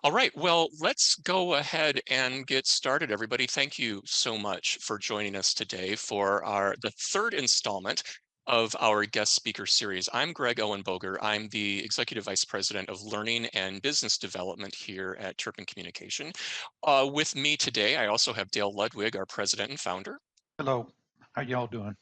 All right, well, let's go ahead and get started, everybody. Thank you so much for joining us today for the third installment of our guest speaker series. I'm Greg Owen-Boger. I'm the Executive Vice President of Learning and Business Development here at Turpin Communication. With me today, I also have Dale Ludwig, our President and Founder. Hello, how y'all doing?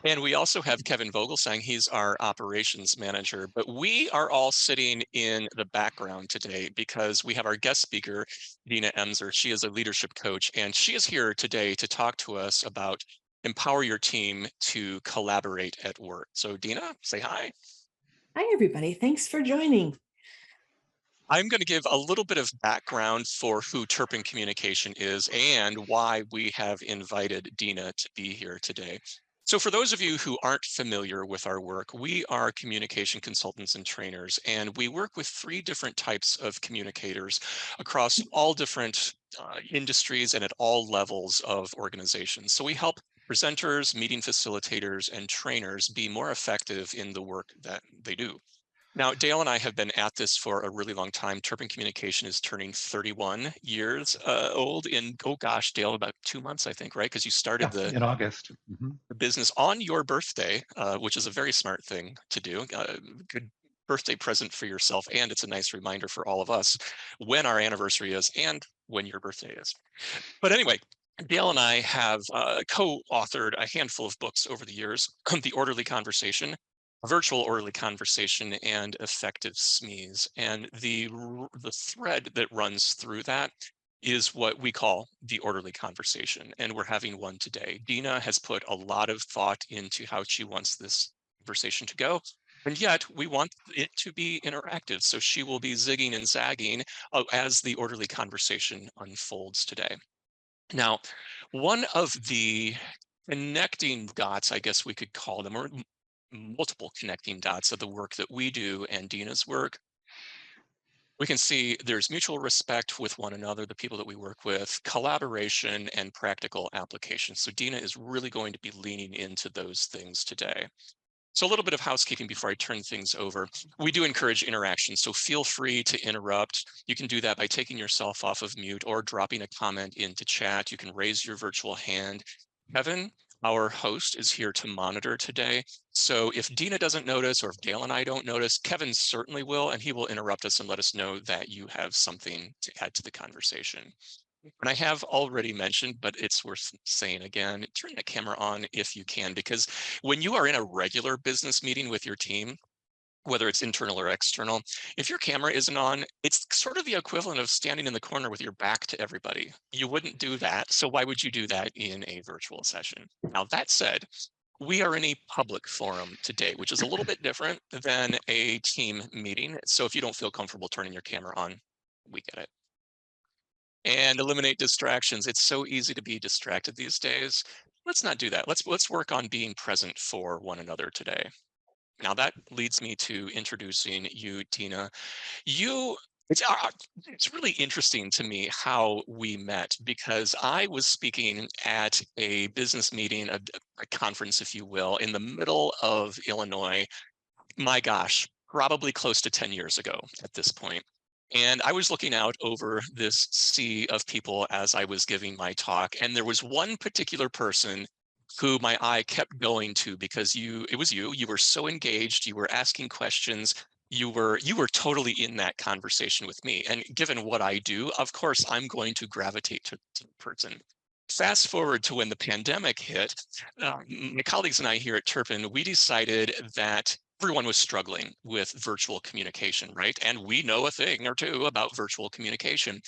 And we also have Kevin Vogelsang. He's our operations manager, but we are all sitting in the background today because we have our guest speaker, Dina Emser. She is a leadership coach, and she is here today to talk to us about empower your team to collaborate at work. So Dina, say hi. Hi, everybody. Thanks for joining. I'm going to give a little bit of background for who Turpin Communication is and why we have invited Dina to be here today. So for those of you who aren't familiar with our work, we are communication consultants and trainers, and we work with three different types of communicators across all different industries and at all levels of organizations. So we help presenters, meeting facilitators, and trainers be more effective in the work that they do. Now, Dale and I have been at this for a really long time. Turpin Communication is turning 31 years old in, oh gosh, Dale, about 2 months, I think, right? Because you started In August. the business on your birthday, which is a very smart thing to do. Good birthday present for yourself, and it's a nice reminder for all of us when our anniversary is and when your birthday is. But anyway, Dale and I have co-authored a handful of books over the years, The Orderly Conversation, Virtual Orderly Conversation, and Effective SMEs. And the thread that runs through that is what we call the orderly conversation. And we're having one today. Dina has put a lot of thought into how she wants this conversation to go. And yet we want it to be interactive. So she will be zigging and zagging as the orderly conversation unfolds today. Now, one of the connecting dots, I guess we could call them, or multiple connecting dots of the work that we do and Dina's work, we can see there's mutual respect with one another, the people that we work with, collaboration, and practical application. So Dina is really going to be leaning into those things today. So a little bit of housekeeping before I turn things over. We do encourage interaction, so feel free to interrupt. You can do that by taking yourself off of mute or dropping a comment into chat. You can raise your virtual hand. Kevin, our host, is here to monitor today. So if Dina doesn't notice or if Dale and I don't notice, Kevin certainly will, and he will interrupt us and let us know that you have something to add to the conversation. And I have already mentioned, but it's worth saying again, turn the camera on if you can, because when you are in a regular business meeting with your team, whether it's internal or external, if your camera isn't on, it's sort of the equivalent of standing in the corner with your back to everybody. You wouldn't do that. So why would you do that in a virtual session? Now, that said, we are in a public forum today, which is a little bit different than a team meeting. So if you don't feel comfortable turning your camera on, we get it. And eliminate distractions. It's so easy to be distracted these days. Let's not do that. Let's work on being present for one another today. Now that leads me to introducing you, Tina. You, it's really interesting to me how we met, because I was speaking at a business meeting, a conference, if you will, in the middle of Illinois. My gosh, probably close to 10 years ago at this point. And I was looking out over this sea of people as I was giving my talk. And there was one particular person who my eye kept going to, because it was you were so engaged, you were asking questions, you were totally in that conversation with me. And given what I do, of course, I'm going to gravitate to the person. Fast forward to when the pandemic hit, my colleagues and I here at Turpin, we decided that everyone was struggling with virtual communication, right? And we know a thing or two about virtual communication.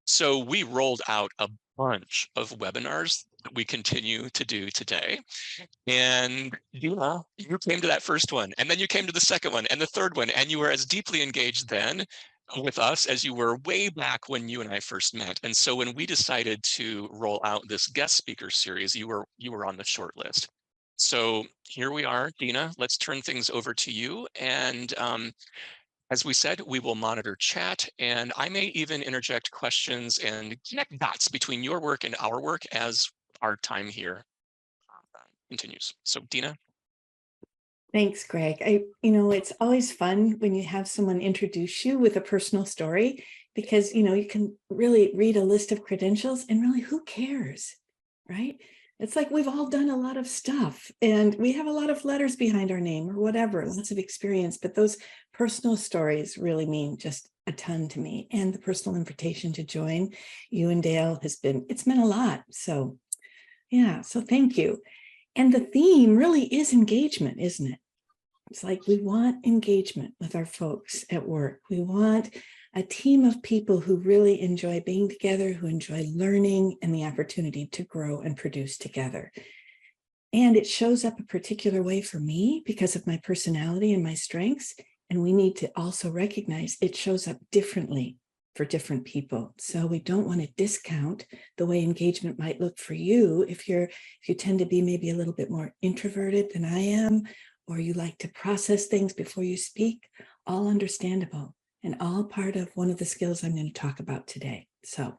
So we rolled out a bunch of webinars that we continue to do today. And you came to that first one, and then you came to the second one and the third one, and you were as deeply engaged then with us as you were way back when you and I first met. And so when we decided to roll out this guest speaker series, you were on the short list. So here we are, Dina. Let's turn things over to you. And as we said, we will monitor chat, and I may even interject questions and connect dots between your work and our work as our time here continues. So Dina. Thanks, Greg. It's always fun when you have someone introduce you with a personal story. because, you can really read a list of credentials and really who cares, right? It's like we've all done a lot of stuff and we have a lot of letters behind our name or whatever, lots of experience, but those personal stories really mean just a ton to me. And the personal invitation to join you and Dale it's meant a lot. So yeah, so thank you. And the theme really is engagement, isn't it? It's like we want engagement with our folks at work. We want a team of people who really enjoy being together, who enjoy learning and the opportunity to grow and produce together. And it shows up a particular way for me because of my personality and my strengths. And we need to also recognize it shows up differently for different people. So we don't want to discount the way engagement might look for you if you tend to be maybe a little bit more introverted than I am, or you like to process things before you speak. All understandable and all part of one of the skills I'm going to talk about today. So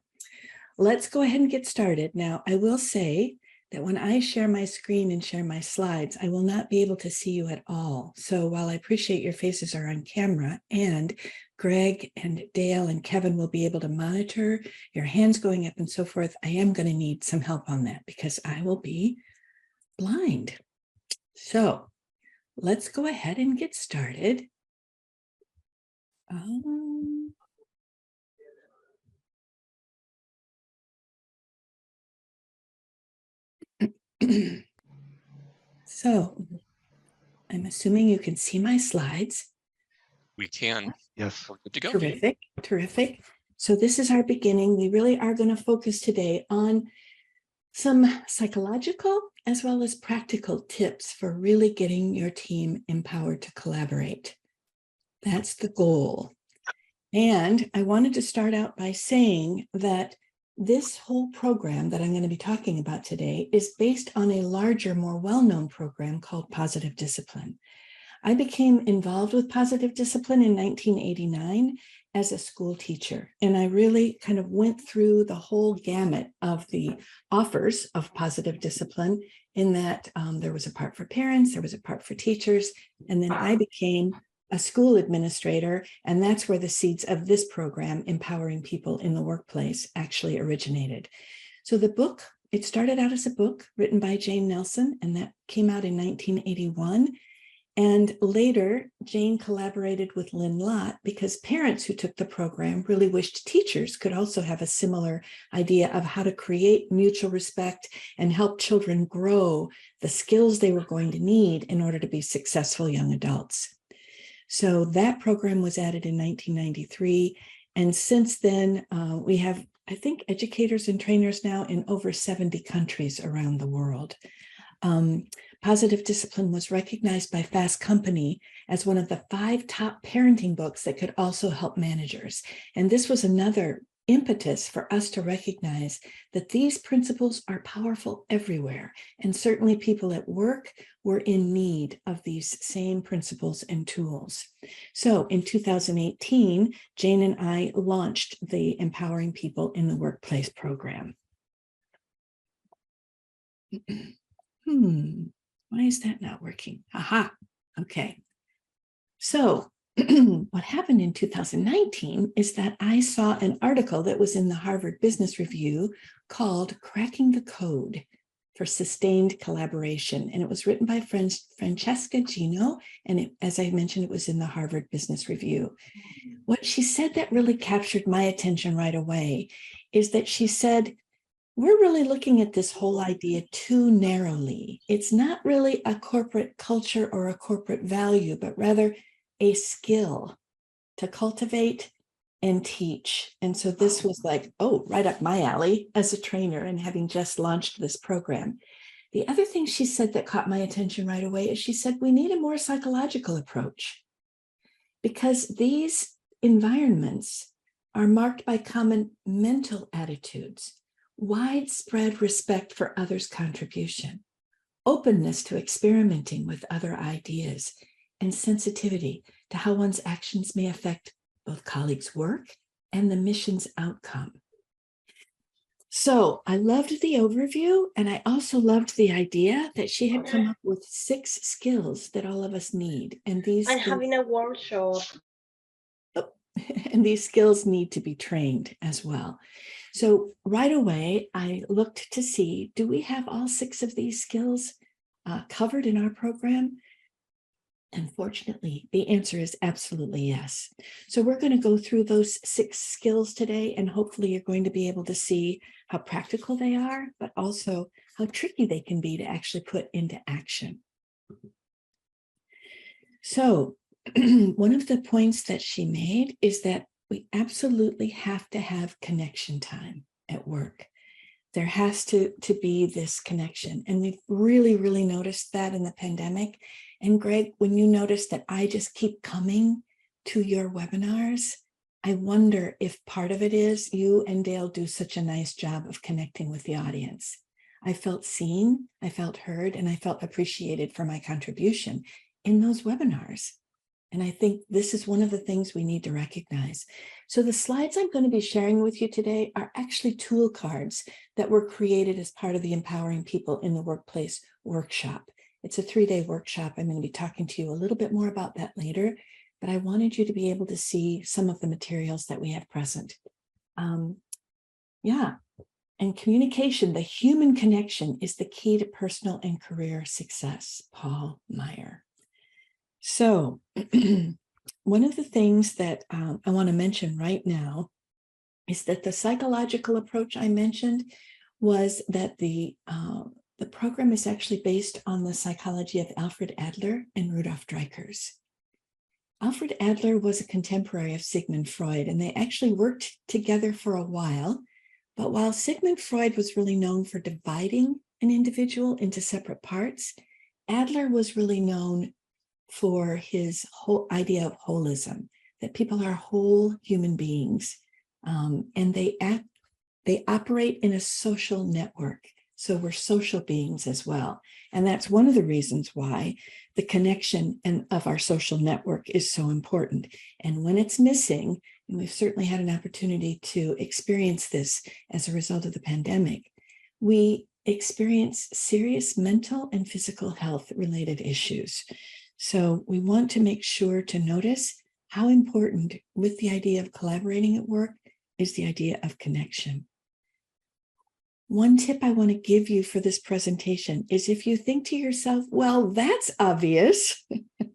let's go ahead and get started. Now, I will say that when I share my screen and share my slides, I will not be able to see you at all. So while I appreciate your faces are on camera and Greg and Dale and Kevin will be able to monitor your hands going up and so forth, I am going to need some help on that because I will be blind. So let's go ahead and get started. So I'm assuming you can see my slides. We can. Yes. We're good to go. Terrific, terrific. So this is our beginning. We really are going to focus today on some psychological as well as practical tips for really getting your team empowered to collaborate. That's the goal. And I wanted to start out by saying that this whole program that I'm going to be talking about today is based on a larger, more well-known program called Positive Discipline. I became involved with Positive Discipline in 1989 as a school teacher, and I really kind of went through the whole gamut of the offers of Positive Discipline in that there was a part for parents, there was a part for teachers, and then I became a school administrator, and that's where the seeds of this program, Empowering People in the Workplace, actually originated. So the book, it started out as a book written by Jane Nelson, and that came out in 1981. And later, Jane collaborated with Lynn Lott because parents who took the program really wished teachers could also have a similar idea of how to create mutual respect and help children grow the skills they were going to need in order to be successful young adults. So that program was added in 1993. And since then, we have, I think, educators and trainers now in over 70 countries around the world. Positive Discipline was recognized by Fast Company as one of the 5 top parenting books that could also help managers. And this was another impetus for us to recognize that these principles are powerful everywhere. And certainly people at work were in need of these same principles and tools. So in 2018, Jane and I launched the Empowering People in the Workplace program. Why is that not working? Aha, okay. So what happened in 2019 is that I saw an article that was in the Harvard Business Review called Cracking the Code for Sustained Collaboration. And it was written by Francesca Gino. And as I mentioned, it was in the Harvard Business Review. What she said that really captured my attention right away is that she said, we're really looking at this whole idea too narrowly. It's not really a corporate culture or a corporate value, but rather a skill to cultivate and teach. And so this was like, oh, right up my alley as a trainer and having just launched this program. The other thing she said that caught my attention right away is she said, we need a more psychological approach because these environments are marked by common mental attitudes, widespread respect for others' contribution, openness to experimenting with other ideas, and sensitivity to how one's actions may affect both colleagues' work and the mission's outcome. So I loved the overview, and I also loved the idea that she had come up with 6 skills that all of us need. And these I'm having a workshop. Oh, And these skills need to be trained as well. So right away, I looked to see, do we have all 6 of these skills covered in our program? Unfortunately, the answer is absolutely yes. So we're going to go through those 6 skills today, and hopefully you're going to be able to see how practical they are, but also how tricky they can be to actually put into action. So one of the points that she made is that we absolutely have to have connection time at work. There has to be this connection. And we've really, really noticed that in the pandemic. And Greg, when you notice that I just keep coming to your webinars, I wonder if part of it is you and Dale do such a nice job of connecting with the audience. I felt seen, I felt heard, and I felt appreciated for my contribution in those webinars. And I think this is one of the things we need to recognize. So the slides I'm going to be sharing with you today are actually tool cards that were created as part of the Empowering People in the Workplace workshop. It's a 3-day workshop. I'm going to be talking to you a little bit more about that later, but I wanted you to be able to see some of the materials that we have present. Yeah. And communication, the human connection, is the key to personal and career success. Paul Meyer. So one of the things that I want to mention right now is that the psychological approach I mentioned was that the program is actually based on the psychology of Alfred Adler and Rudolf Dreikurs. Alfred Adler was a contemporary of Sigmund Freud, and they actually worked together for a while. But while Sigmund Freud was really known for dividing an individual into separate parts, Adler was really known for his whole idea of holism, that people are whole human beings, and they operate in a social network. So we're social beings as well. And that's one of the reasons why the connection of our social network is so important. And when it's missing, and we've certainly had an opportunity to experience this as a result of the pandemic, we experience serious mental and physical health related issues. So we want to make sure to notice how important, with the idea of collaborating at work, is the idea of connection. One tip I want to give you for this presentation is, if you think to yourself, well, that's obvious,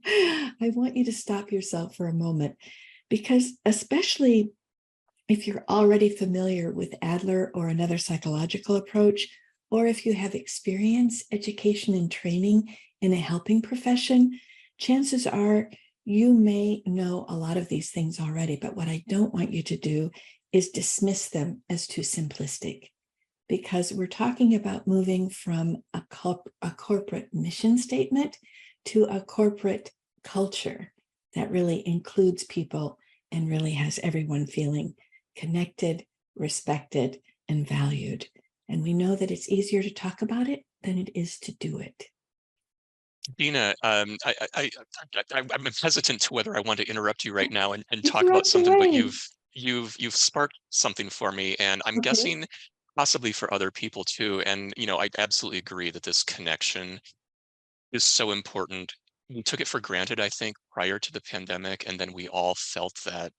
I want you to stop yourself for a moment, because especially if you're already familiar with Adler or another psychological approach, or if you have experience, education, and training in a helping profession, chances are you may know a lot of these things already. But what I don't want you to do is dismiss them as too simplistic, because we're talking about moving from a corporate mission statement to a corporate culture that really includes people and really has everyone feeling connected, respected, and valued. And we know that it's easier to talk about it than it is to do it. Dina, I'm hesitant to whether I want to interrupt you right now and talk about Interrupt something, but away. you've sparked something for me, and I'm Okay. guessing possibly for other people too. And I absolutely agree that this connection is so important. We took it for granted, I think, prior to the pandemic, and then we all felt that.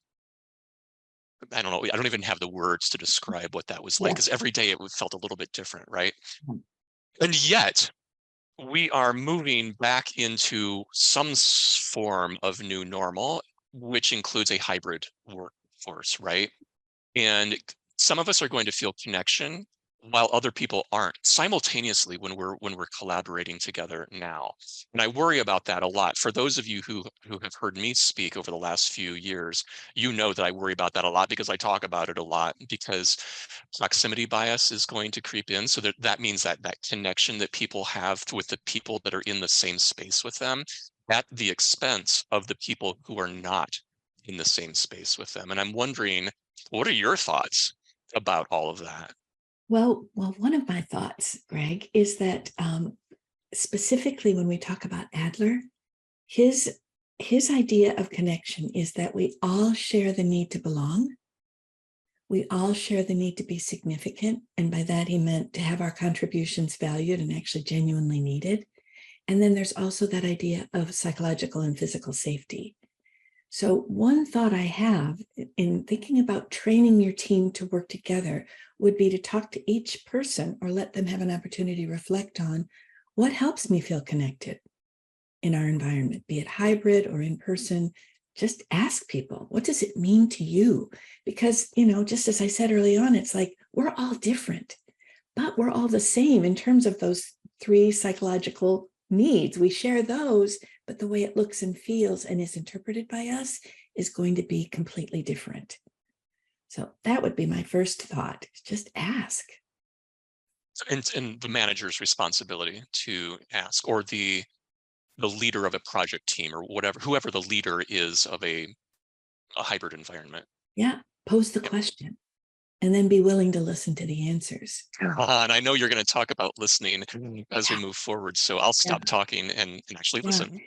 I don't know. I don't even have the words to describe what that was like, Yeah. because every day it felt a little bit different, right? And yet, we are moving back into some form of new normal, which includes a hybrid workforce, right? And some of us are going to feel connection while other people aren't, simultaneously, when we're collaborating together now. And I worry about that a lot. For those of you who have heard me speak over the last few years, you know that I worry about that a lot, because I talk about it a lot, because proximity bias is going to creep in. So that means that connection that people have with the people that are in the same space with them, at the expense of the people who are not in the same space with them. And I'm wondering, what are your thoughts about all of that? Well, one of my thoughts, Greg, is that specifically when we talk about Adler, his idea of connection is that we all share the need to belong. We all share the need to be significant. And by that, he meant to have our contributions valued and actually genuinely needed. And then there's also that idea of psychological and physical safety. So one thought I have in thinking about training your team to work together would be to talk to each person or let them have an opportunity to reflect on what helps me feel connected in our environment, be it hybrid or in person. Just ask people, what does it mean to you? Because, just as I said early on, it's like we're all different, but we're all the same in terms of those 3 psychological needs. We share those, but the way it looks and feels and is interpreted by us is going to be completely different. So that would be my first thought. Just ask. And the manager's responsibility to ask, or the leader of a project team, or whoever the leader is of a hybrid environment. Yeah. Pose the Yep. question and then be willing to listen to the answers. And I know you're going to talk about listening as we move forward, so I'll stop talking and actually listen.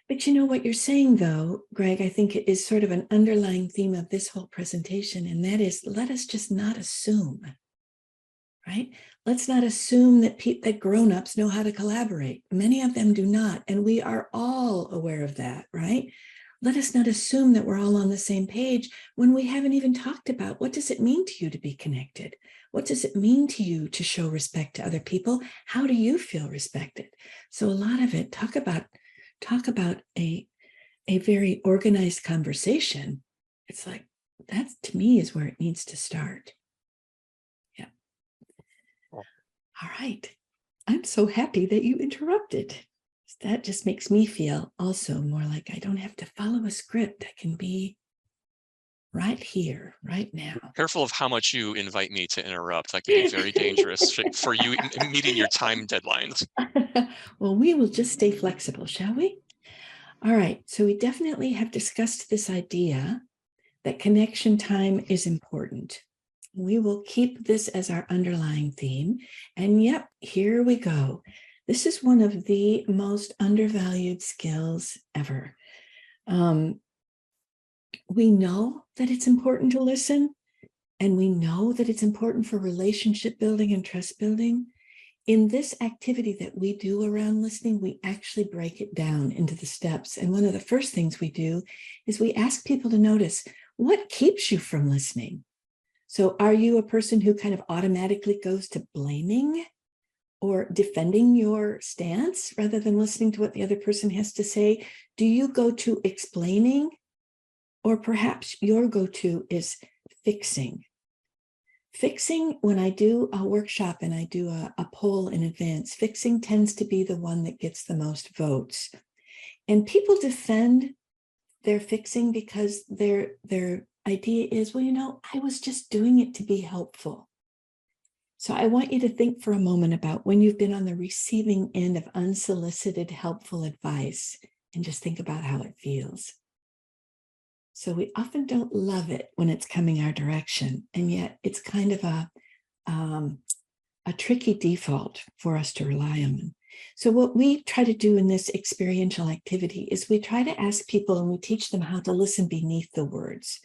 But you know what you're saying, though, Greg, I think it is sort of an underlying theme of this whole presentation, and that is, let us just not assume, right? Let's not assume that that grown-ups know how to collaborate. Many of them do not, and we are all aware of that, right? Let us not assume that we're all on the same page when we haven't even talked about what does it mean to you to be connected? What does it mean to you to show respect to other people? How do you feel respected? So a lot of it, talk about a very organized conversation. It's like, that to me is where it needs to start. Yeah. Cool. All right. I'm so happy that you interrupted. That just makes me feel also more like I don't have to follow a script. I can be right here, right now. Careful of how much you invite me to interrupt. That can be very dangerous for you meeting your time deadlines. Well, we will just stay flexible, shall we? All right. So we definitely have discussed this idea that connection time is important. We will keep this as our underlying theme. And yep, here we go. This is one of the most undervalued skills ever. We know that it's important to listen, and we know that it's important for relationship building and trust building. In this activity that we do around listening, we actually break it down into the steps. And one of the first things we do is we ask people to notice what keeps you from listening. So are you a person who kind of automatically goes to blaming or defending your stance rather than listening to what the other person has to say? Do you go to explaining? Or perhaps your go-to is fixing. Fixing, when I do a workshop and I do a poll in advance, fixing tends to be the one that gets the most votes. And people defend their fixing because their idea is, well, I was just doing it to be helpful. So I want you to think for a moment about when you've been on the receiving end of unsolicited helpful advice, and just think about how it feels. So we often don't love it when it's coming our direction, and yet it's kind of a tricky default for us to rely on. So what we try to do in this experiential activity is we try to ask people and we teach them how to listen beneath the words.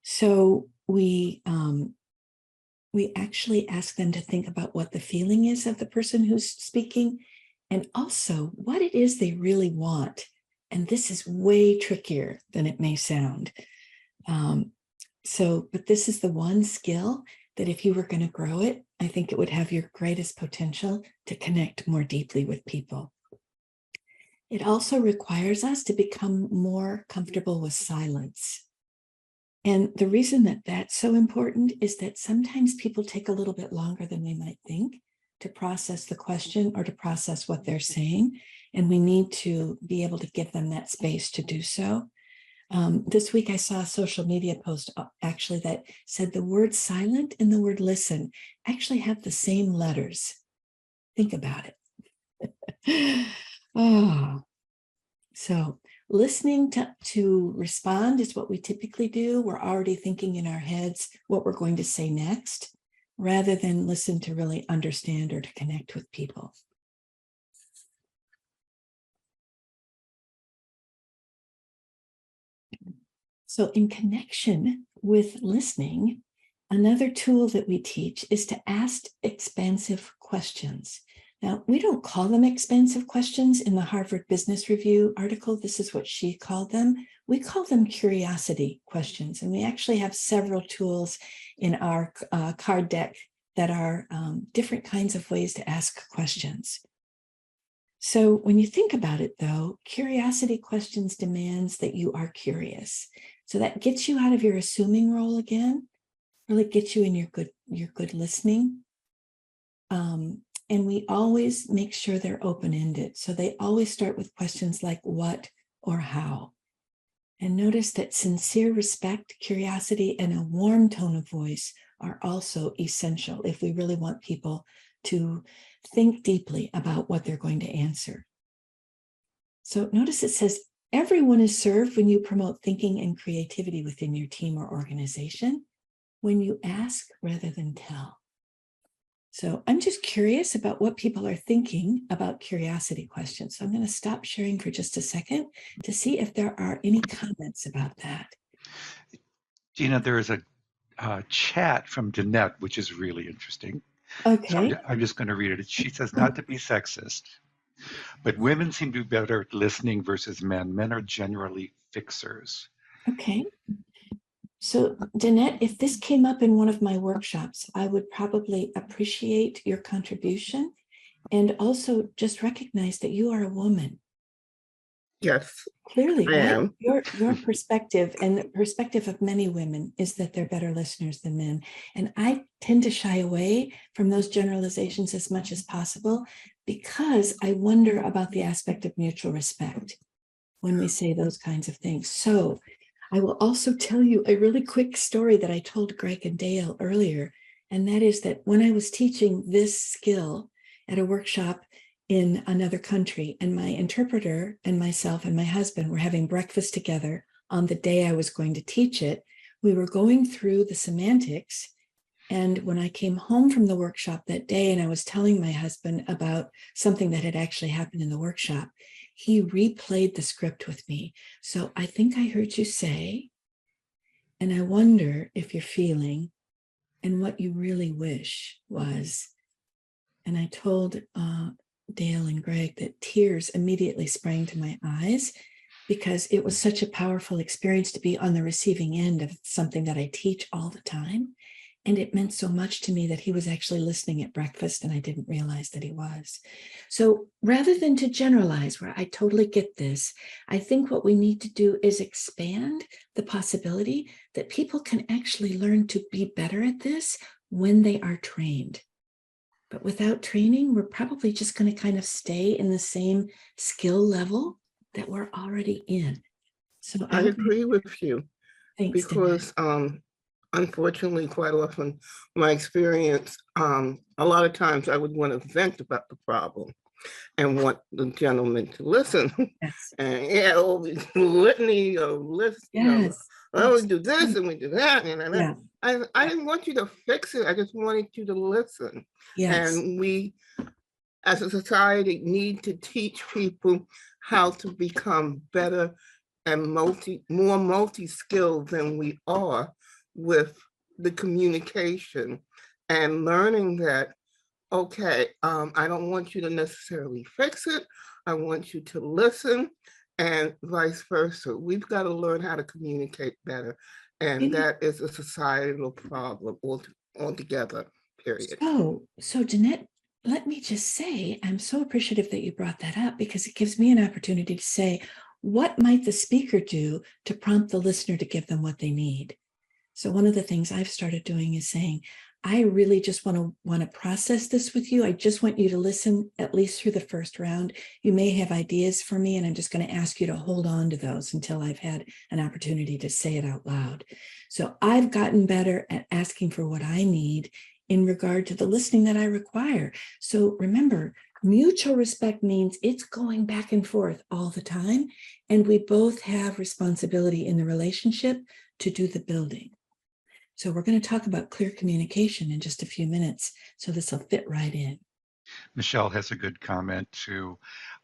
So we actually ask them to think about what the feeling is of the person who's speaking, and also what it is they really want. And this is way trickier than it may sound. But this is the one skill that if you were going to grow it, I think it would have your greatest potential to connect more deeply with people. It also requires us to become more comfortable with silence. And the reason that that's so important is that sometimes people take a little bit longer than we might think to process the question or to process what they're saying. And we need to be able to give them that space to do so. This week, I saw a social media post actually that said the word silent and the word listen actually have the same letters. Think about it. So listening to respond is what we typically do. We're already thinking in our heads what we're going to say next, rather than listen to really understand or to connect with people. So in connection with listening, another tool that we teach is to ask expansive questions. Now, we don't call them expensive questions in the Harvard Business Review article. This is what she called them. We call them curiosity questions. And we actually have several tools in our card deck that are different kinds of ways to ask questions. So when you think about it, though, curiosity questions demands that you are curious. So that gets you out of your assuming role again, really gets you in your good listening. And we always make sure they're open-ended. So they always start with questions like what or how. And notice that sincere respect, curiosity, and a warm tone of voice are also essential if we really want people to think deeply about what they're going to answer. So notice it says, everyone is served when you promote thinking and creativity within your team or organization, when you ask rather than tell. So I'm just curious about what people are thinking about curiosity questions. So I'm going to stop sharing for just a second to see if there are any comments about that. Gina, there is a chat from Danette, which is really interesting. Okay. So I'm just going to read it. She says, not to be sexist, but women seem to be better at listening versus men. Men are generally fixers. Okay. So, Danette, if this came up in one of my workshops, I would probably appreciate your contribution and also just recognize that you are a woman. Yes, Clearly, I right? am. Your perspective and the perspective of many women is that they're better listeners than men. And I tend to shy away from those generalizations as much as possible because I wonder about the aspect of mutual respect when we say those kinds of things. So I will also tell you a really quick story that I told Greg and Dale earlier. And that is that when I was teaching this skill at a workshop in another country, and my interpreter and myself and my husband were having breakfast together on the day I was going to teach it, we were going through the semantics. And when I came home from the workshop that day and I was telling my husband about something that had actually happened in the workshop, he replayed the script with me. So I think I heard you say, and I wonder if you're feeling, and what you really wish was. And I told Dale and Greg that tears immediately sprang to my eyes because it was such a powerful experience to be on the receiving end of something that I teach all the time. And it meant so much to me that he was actually listening at breakfast and I didn't realize that he was. So rather than to generalize, where I totally get this, I think what we need to do is expand the possibility that people can actually learn to be better at this when they are trained. But without training, we're probably just going to kind of stay in the same skill level that we're already in. So I agree with you thanks, because unfortunately, quite often, my experience, a lot of times I would want to vent about the problem and want the gentleman to listen. Yes. And yeah, all these litany of lists, Yes. oh, we do this and we do that. And Yeah. I didn't want you to fix it. I just wanted you to listen. Yes. And we, as a society, need to teach people how to become better and more multi-skilled than we are with the communication and learning that, okay, I don't want you to necessarily fix it. I want you to listen and vice versa. We've got to learn how to communicate better. And that is a societal problem altogether, period. So Jeanette, let me just say, I'm so appreciative that you brought that up because it gives me an opportunity to say, what might the speaker do to prompt the listener to give them what they need? So one of the things I've started doing is saying, I really just want to process this with you. I just want you to listen at least through the first round. You may have ideas for me, and I'm just going to ask you to hold on to those until I've had an opportunity to say it out loud. So I've gotten better at asking for what I need in regard to the listening that I require. So remember, mutual respect means it's going back and forth all the time, and we both have responsibility in the relationship to do the building. So we're going to talk about clear communication in just a few minutes. So this will fit right in. Michelle has a good comment too.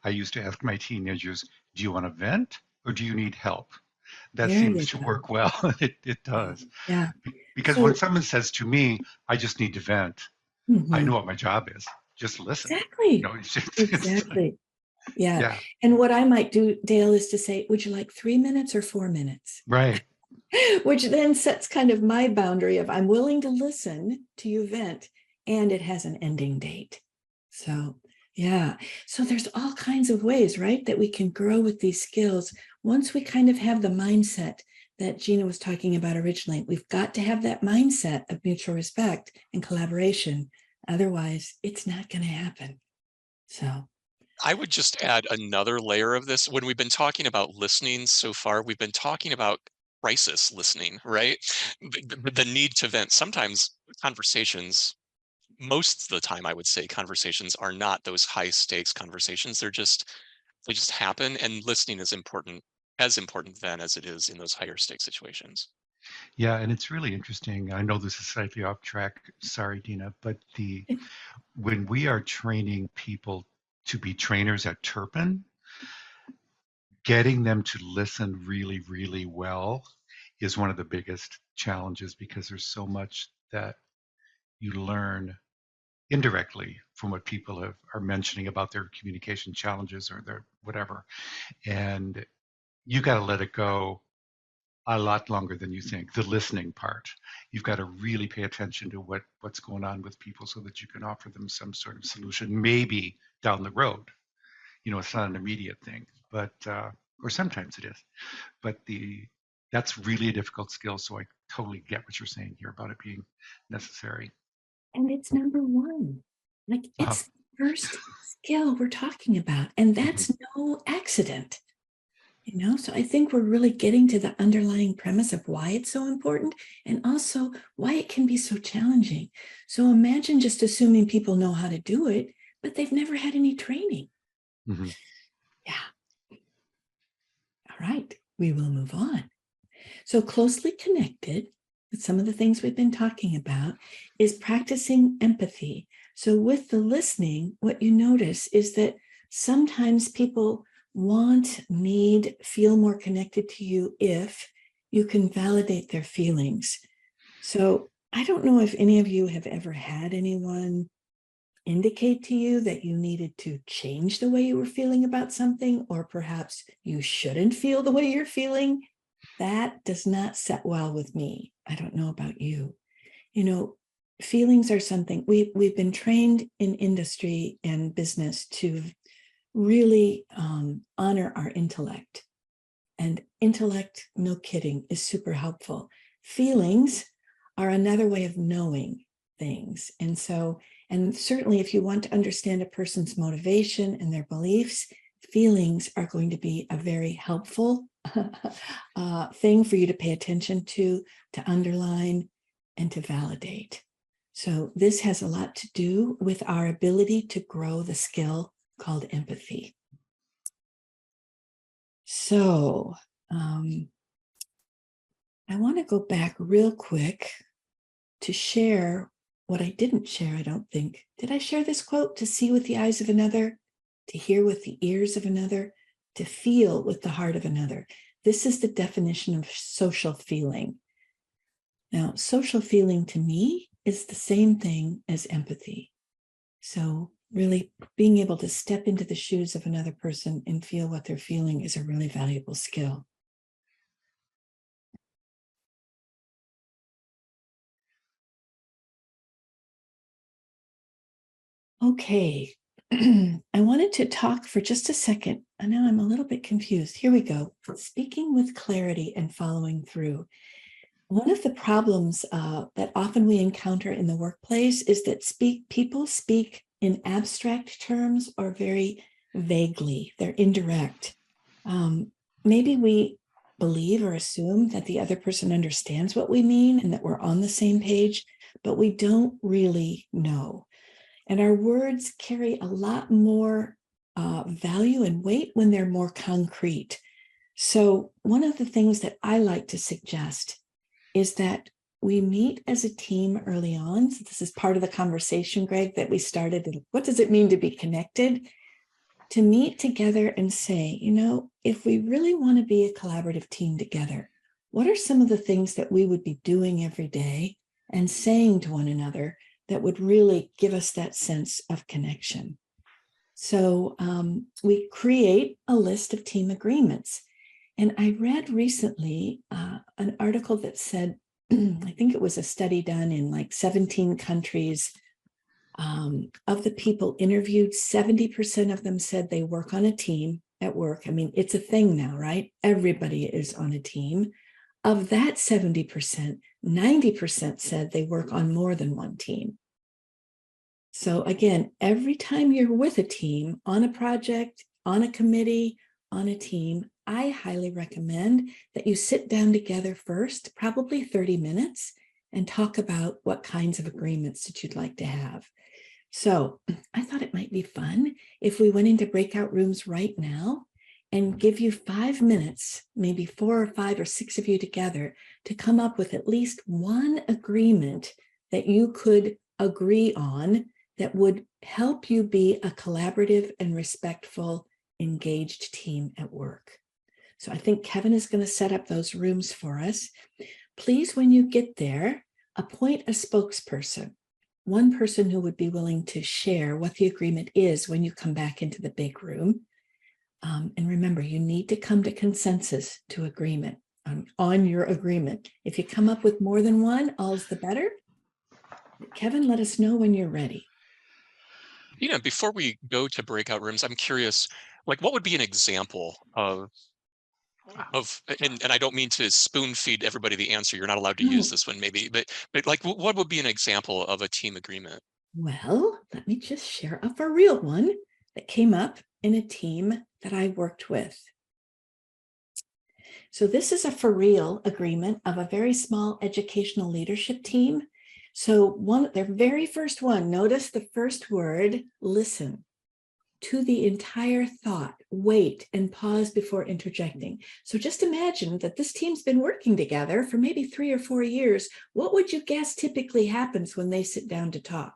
I used to ask my teenagers, do you want to vent or do you need help? That There seems you to go. work well. It does. Yeah. Because So- when someone says to me, I just need to vent, I know what my job is. just listen. Exactly. It's like, Exactly. Yeah. yeah, And what I might do, Dale, is to say, would you like 3 minutes or 4 minutes? right. Which then sets kind of my boundary of I'm willing to listen to you vent, and it has an ending date. So, yeah. So there's all kinds of ways, right, that we can grow with these skills once we kind of have the mindset that Gina was talking about originally. We've got to have that mindset of mutual respect and collaboration. Otherwise, it's not going to happen. So, I would just add another layer of this. When we've been talking about listening so far, we've been talking about crisis listening, right? The need to vent. Sometimes conversations, most of the time, I would say conversations are not those high stakes conversations. They just happen, and listening is important, as important then as it is in those higher stake situations. Yeah, and it's really interesting. I know this is slightly off track. Sorry, Dina, but when we are training people to be trainers at Turpin, getting them to listen really, really well is one of the biggest challenges because there's so much that you learn indirectly from what people are mentioning about their communication challenges or their whatever. And you got to let it go a lot longer than you think. The listening part, you've got to really pay attention to what's going on with people so that you can offer them some sort of solution, maybe down the road. It's not an immediate thing, but or sometimes it is. But that's really a difficult skill. So I totally get what you're saying here about it being necessary. and it's number one. Like Uh, it's the first skill we're talking about, and mhm. that's no accident. So I think we're really getting to the underlying premise of why it's so important and also why it can be so challenging. So imagine just assuming people know how to do it, but they've never had any training. Mhm. Yeah. All right, we will move on. So closely connected with some of the things we've been talking about is practicing empathy. So with the listening, what you notice is that sometimes people want, need, feel more connected to you if you can validate their feelings. So I don't know if any of you have ever had anyone indicate to you that you needed to change the way you were feeling about something, or perhaps you shouldn't feel the way you're feeling. That does not set well with me. I don't know about you. Feelings are something we've been trained in industry and business to really honor our intellect. And intellect, no kidding, is super helpful. Feelings are another way of knowing things. And certainly if you want to understand a person's motivation and their beliefs, feelings are going to be a very helpful thing for you to pay attention to underline, and to validate. So this has a lot to do with our ability to grow the skill called empathy. So I want to go back real quick to share what I didn't share, I don't think. Did I share this quote? To see with the eyes of another, to hear with the ears of another, to feel with the heart of another. This is the definition of social feeling. Now, social feeling to me is the same thing as empathy. So really being able to step into the shoes of another person and feel what they're feeling is a really valuable skill. Okay, I wanted to talk for just a second. I know I'm a little bit confused. Here we go. Speaking with clarity and following through. One of the problems that often we encounter in the workplace is that people speak in abstract terms or very vaguely. They're indirect. Maybe we believe or assume that the other person understands what we mean and that we're on the same page, but we don't really know. And our words carry a lot more value and weight when they're more concrete. So one of the things that I like to suggest is that we meet as a team early on. So this is part of the conversation, Greg, that we started. What does it mean to be connected? To meet together and say, if we really want to be a collaborative team together, what are some of the things that we would be doing every day and saying to one another that would really give us that sense of connection. So we create a list of team agreements. And I read recently an article that said, I think it was a study done in like 17 countries. Of the people interviewed, 70% of them said they work on a team at work. I mean, it's a thing now, right? Everybody is on a team. Of that 70%, 90% said they work on more than one team. So again, every time you're with a team, on a project, on a committee, on a team, I highly recommend that you sit down together first, probably 30 minutes, and talk about what kinds of agreements that you'd like to have. So I thought it might be fun if we went into breakout rooms right now and give you 5 minutes, maybe 4 or 5 or 6 of you together, to come up with at least one agreement that you could agree on that would help you be a collaborative and respectful, engaged team at work. So I think Kevin is going to set up those rooms for us. Please, when you get there, appoint a spokesperson, one person who would be willing to share what the agreement is when you come back into the big room. And remember, you need to come to consensus, to agreement on your agreement. If you come up with more than one, all's the better. Kevin, let us know when you're ready. Before we go to breakout rooms, I'm curious, like, what would be an example of, and I don't mean to spoon feed everybody the answer. You're not allowed to use this one, maybe, but like, what would be an example of a team agreement? Well, let me just share a real one that came up in a team that I worked with. So this is a for real agreement of a very small educational leadership team. So their very first one, notice the first word, listen to the entire thought, wait and pause before interjecting. So just imagine that this team's been working together for maybe 3 or 4 years. What would you guess typically happens when they sit down to talk?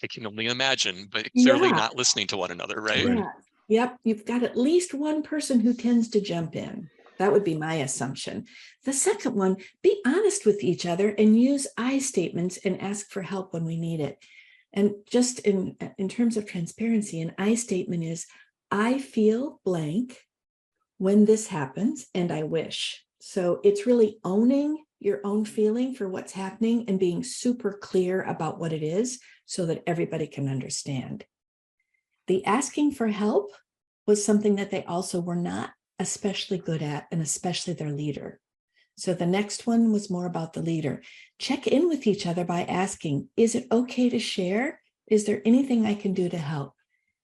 I can only imagine, but clearly not listening to one another, right? Yeah. Yep. You've got at least one person who tends to jump in. That would be my assumption. The second one, be honest with each other and use I statements and ask for help when we need it. And just in terms of transparency, an I statement is, I feel blank when this happens and I wish. So it's really owning your own feeling for what's happening and being super clear about what it is so that everybody can understand. The asking for help was something that they also were not especially good at, and especially their leader. So the next one was more about the leader. Check in with each other by asking, is it okay to share? Is there anything I can do to help?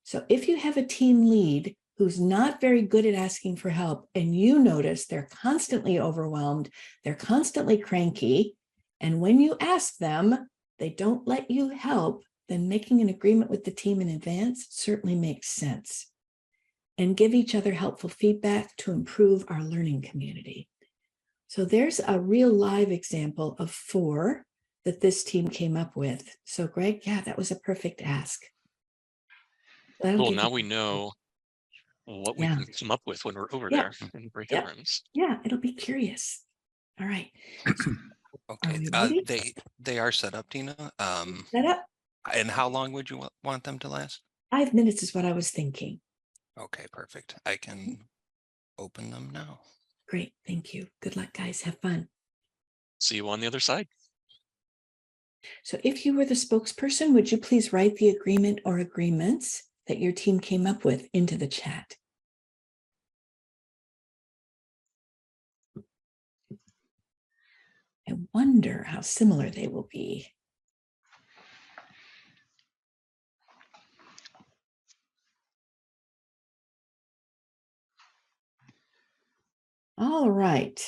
So if you have a team lead who's not very good at asking for help, and you notice they're constantly overwhelmed, they're constantly cranky, and when you ask them, they don't let you help, then making an agreement with the team in advance certainly makes sense. And give each other helpful feedback to improve our learning community. So there's a real live example of 4 that this team came up with. So Greg, yeah, that was a perfect ask. Well, now we know what we can come up with when we're over there in breakout rooms. Yeah, it'll be curious. All right. Okay, they are set up, Tina. Set up? And how long would you want them to last? 5 minutes is what I was thinking. Okay, perfect. I can open them now. Great, thank you. Good luck, guys. Have fun. See you on the other side. So if you were the spokesperson, would you please write the agreement or agreements that your team came up with into the chat? I wonder how similar they will be. All right.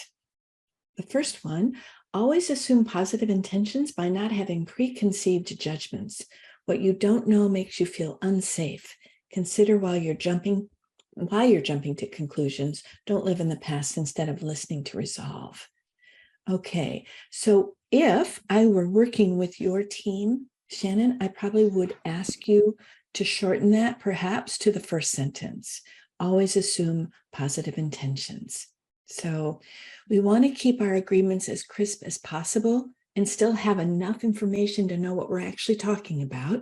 The first one, always assume positive intentions by not having preconceived judgments. What you don't know makes you feel unsafe. Consider why you're jumping to conclusions. Don't live in the past instead of listening to resolve. Okay, so if I were working with your team, Shannon, I probably would ask you to shorten that perhaps to the first sentence. Always assume positive intentions. So we want to keep our agreements as crisp as possible and still have enough information to know what we're actually talking about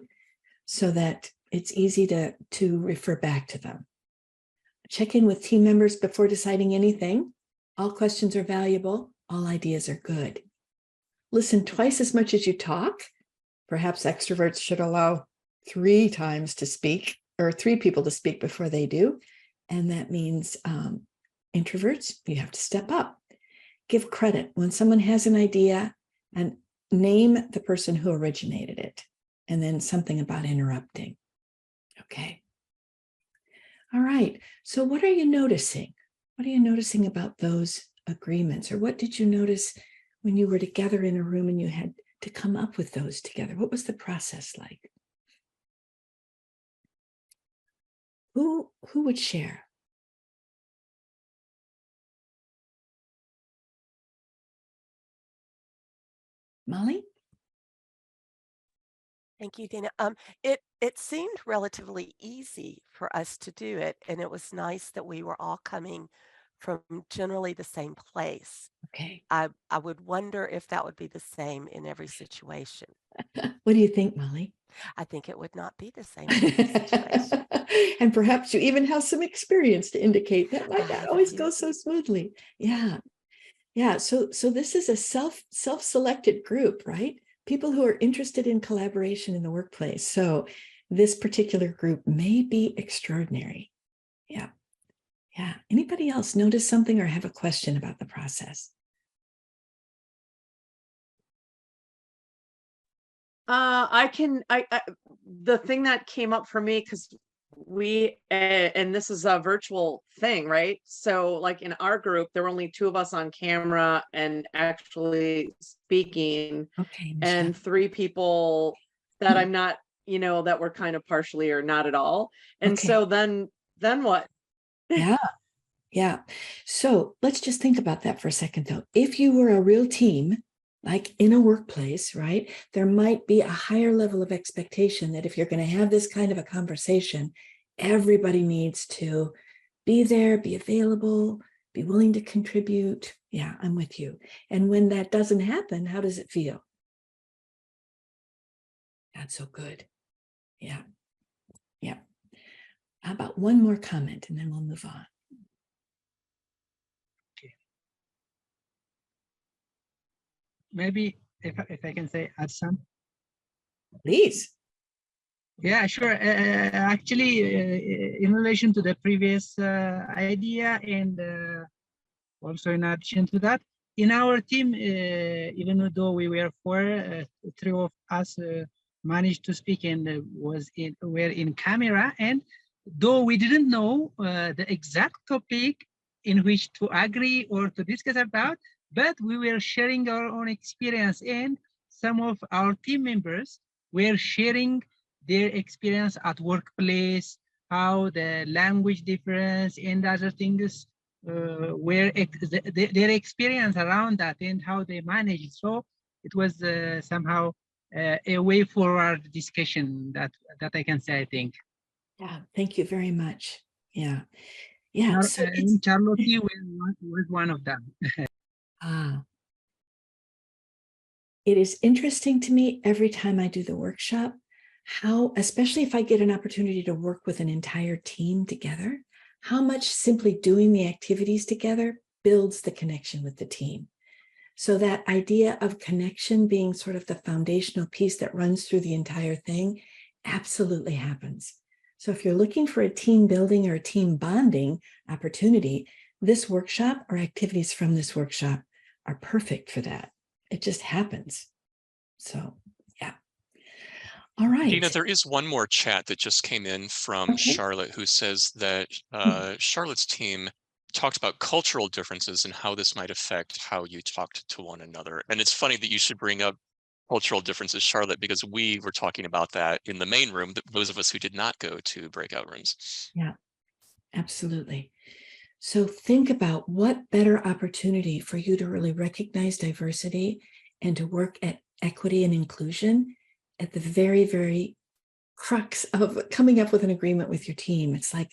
so that it's easy to refer back to them. Check in with team members before deciding anything. All questions are valuable. All ideas are good. Listen twice as much as you talk. Perhaps extroverts should allow 3 times to speak, or 3 people to speak before they do. And that means introverts, you have to step up. Give credit when someone has an idea and name the person who originated it. And then something about interrupting. Okay. All right. So what are you noticing? What are you noticing about those agreements? Or what did you notice when you were together in a room and you had to come up with those together? What was the process like? Who would share? Molly? Thank you, Dana. It seemed relatively easy for us to do it, and it was nice that we were all coming from generally the same place. Okay. I would wonder if that would be the same in every situation. What do you think, Molly? I think it would not be the same in every situation. And perhaps you even have some experience to indicate that might I not have a always few. go so smoothly. Yeah. Yeah. So this is a self-selected group, right? People who are interested in collaboration in the workplace. So this particular group may be extraordinary. Yeah. Yeah. Anybody else notice something or have a question about the process? The thing that came up for me, because and this is a virtual thing, right? So like in our group, there were only 2 of us on camera and actually speaking, Okay. Michelle. and 3 people that I'm not, that were kind of partially or not at all. And Okay. so then what? Yeah. Yeah. So let's just think about that for a second, though. If you were a real team, like in a workplace, right, there might be a higher level of expectation that if you're going to have this kind of a conversation, everybody needs to be there, be available, be willing to contribute. Yeah, I'm with you. And when that doesn't happen, how does it feel? Not so good. Yeah. Yeah. How about one more comment and then we'll move on? Maybe if I can say add some. Please. Yeah, sure. Actually, in relation to the previous idea, and also in addition to that, in our team, even though we were 4, 3 of us managed to speak and were in camera, and though we didn't know the exact topic in which to agree or to discuss about, but we were sharing our own experience, and some of our team members were sharing their experience at workplace, how the language difference and other things were their experience around that and how they managed. So it was somehow a way forward discussion that I can say, I think. Yeah, thank you very much. Yeah. Yeah. So Charlotte was one of them. It is interesting to me every time I do the workshop, how, especially if I get an opportunity to work with an entire team together, how much simply doing the activities together builds the connection with the team. So that idea of connection being sort of the foundational piece that runs through the entire thing absolutely happens. So if you're looking for a team building or a team bonding opportunity, this workshop or activities from this workshop are perfect for that. It just happens. So, yeah. All right. Dina, there is one more chat that just came in from Charlotte, who says that Charlotte's team talked about cultural differences and how this might affect how you talked to one another. And it's funny that you should bring up cultural differences, Charlotte, because we were talking about that in the main room, those of us who did not go to breakout rooms. Yeah, absolutely. So think about what better opportunity for you to really recognize diversity and to work at equity and inclusion at the very, very crux of coming up with an agreement with your team. It's like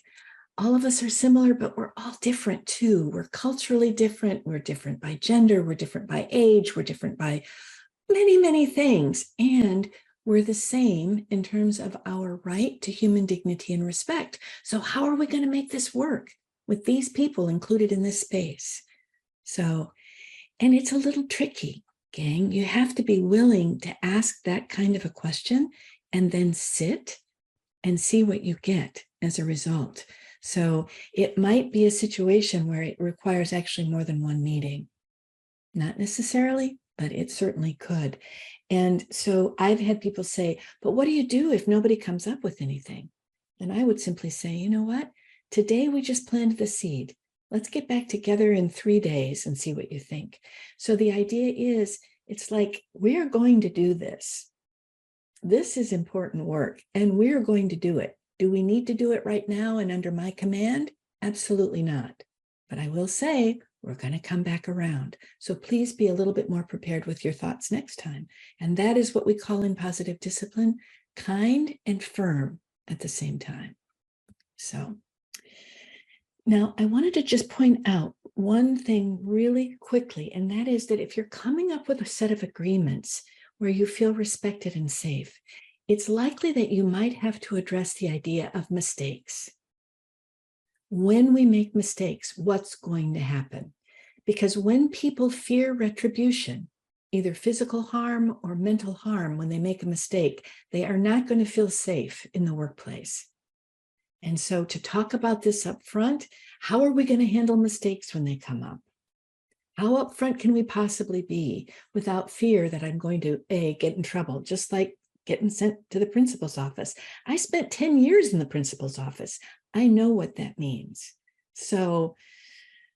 all of us are similar, but we're all different too. We're culturally different. We're different by gender. We're different by age. We're different by many, many things. And we're the same in terms of our right to human dignity and respect. So how are we going to make this work with these people included in this space? So, and it's a little tricky, gang. You have to be willing to ask that kind of a question and then sit and see what you get as a result. So it might be a situation where it requires actually more than one meeting. Not necessarily, but it certainly could. And so I've had people say, but what do you do if nobody comes up with anything? And I would simply say, you know what? Today we just planted the seed. Let's get back together in 3 days and see what you think. So the idea is, it's like, we're going to do this. This is important work, and we're going to do it. Do we need to do it right now and under my command? Absolutely not. But I will say, we're going to come back around. So please be a little bit more prepared with your thoughts next time. And that is what we call in positive discipline, kind and firm at the same time. So now I wanted to just point out one thing really quickly, and that is that if you're coming up with a set of agreements where you feel respected and safe, it's likely that you might have to address the idea of mistakes. When we make mistakes, what's going to happen? Because when people fear retribution, either physical harm or mental harm, when they make a mistake, they are not going to feel safe in the workplace. And so to talk about this up front, how are we going to handle mistakes when they come up? How upfront can we possibly be without fear that I'm going to get in trouble, just like getting sent to the principal's office? I spent 10 years in the principal's office. I know what that means. So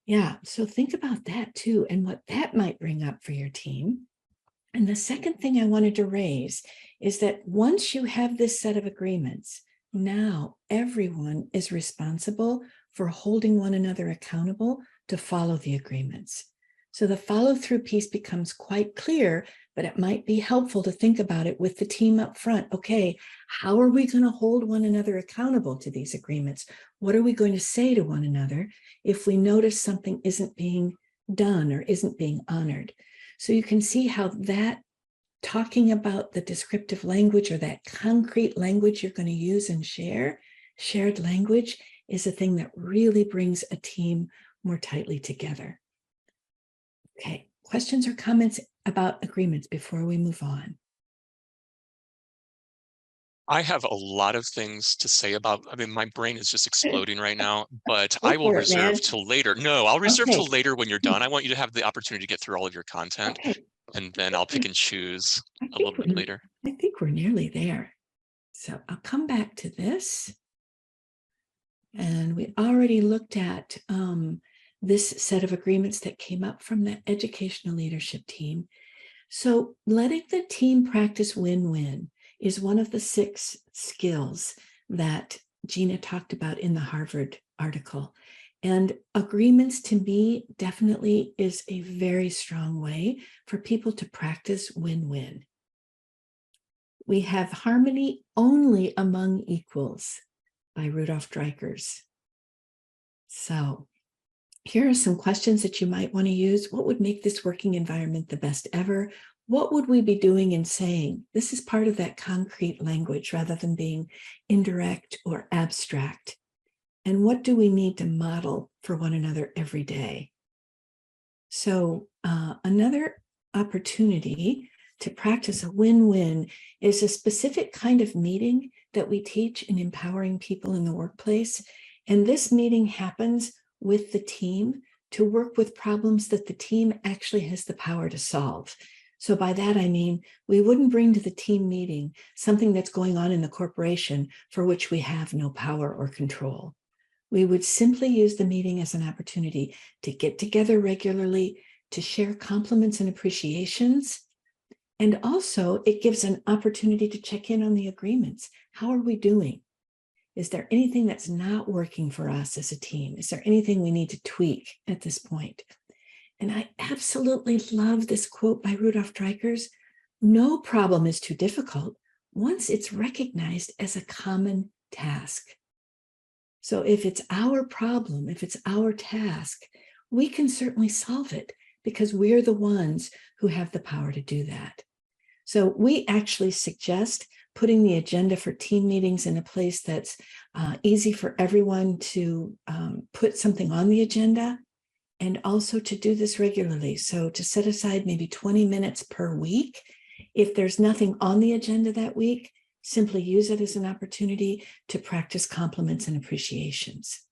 yeah, so think about that too, and what that might bring up for your team. And the second thing I wanted to raise is that once you have this set of agreements, now everyone is responsible for holding one another accountable to follow the agreements. So the follow-through piece becomes quite clear, but it might be helpful to think about it with the team up front. Okay, how are we going to hold one another accountable to these agreements? What are we going to say to one another if we notice something isn't being done or isn't being honored? So you can see how that talking about the descriptive language or that concrete language you're going to use and share, shared language, is a thing that really brings a team more tightly together. Okay, questions or comments about agreements before we move on? I have a lot of things to say about, I mean, my brain is just exploding right now, but Go I will for it, man. reserve till later. No, I'll reserve Okay. till later when you're done. I want you to have the opportunity to get through all of your content, Okay. and then I'll pick and choose I a little think bit later. I think we're nearly there. So I'll come back to this. And we already looked at this set of agreements that came up from the educational leadership team. So letting the team practice win-win is one of the 6 skills that Gina talked about in the Harvard article. And agreements, to me, definitely is a very strong way for people to practice win-win. We have Harmony Only Among Equals by Rudolf Dreikurs. So here are some questions that you might want to use. What would make this working environment the best ever? What would we be doing and saying? This is part of that concrete language rather than being indirect or abstract. And what do we need to model for one another every day? So another opportunity to practice a win-win is a specific kind of meeting that we teach in empowering people in the workplace. And this meeting happens with the team to work with problems that the team actually has the power to solve. So by that, I mean, we wouldn't bring to the team meeting something that's going on in the corporation for which we have no power or control. We would simply use the meeting as an opportunity to get together regularly, to share compliments and appreciations. And also it gives an opportunity to check in on the agreements. How are we doing? Is there anything that's not working for us as a team? Is there anything we need to tweak at this point? And I absolutely love this quote by Rudolf Dreikurs. No problem is too difficult once it's recognized as a common task. So if it's our problem, if it's our task, we can certainly solve it because we're the ones who have the power to do that. So we actually suggest putting the agenda for team meetings in a place that's easy for everyone to put something on the agenda, and also to do this regularly. So to set aside maybe 20 minutes per week. If there's nothing on the agenda that week, simply use it as an opportunity to practice compliments and appreciations.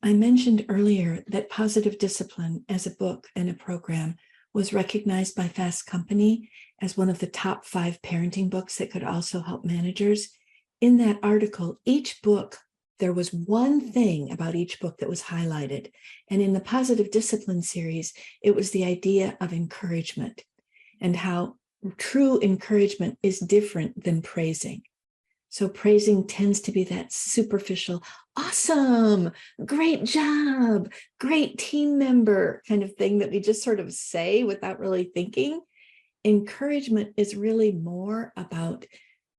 I mentioned earlier that Positive Discipline as a book and a program was recognized by Fast Company as one of the top 5 parenting books that could also help managers. In that article, each book, there was one thing about each book that was highlighted. And in the Positive Discipline series, it was the idea of encouragement and how true encouragement is different than praising. So praising tends to be that superficial, awesome, great job, great team member kind of thing that we just sort of say without really thinking. Encouragement is really more about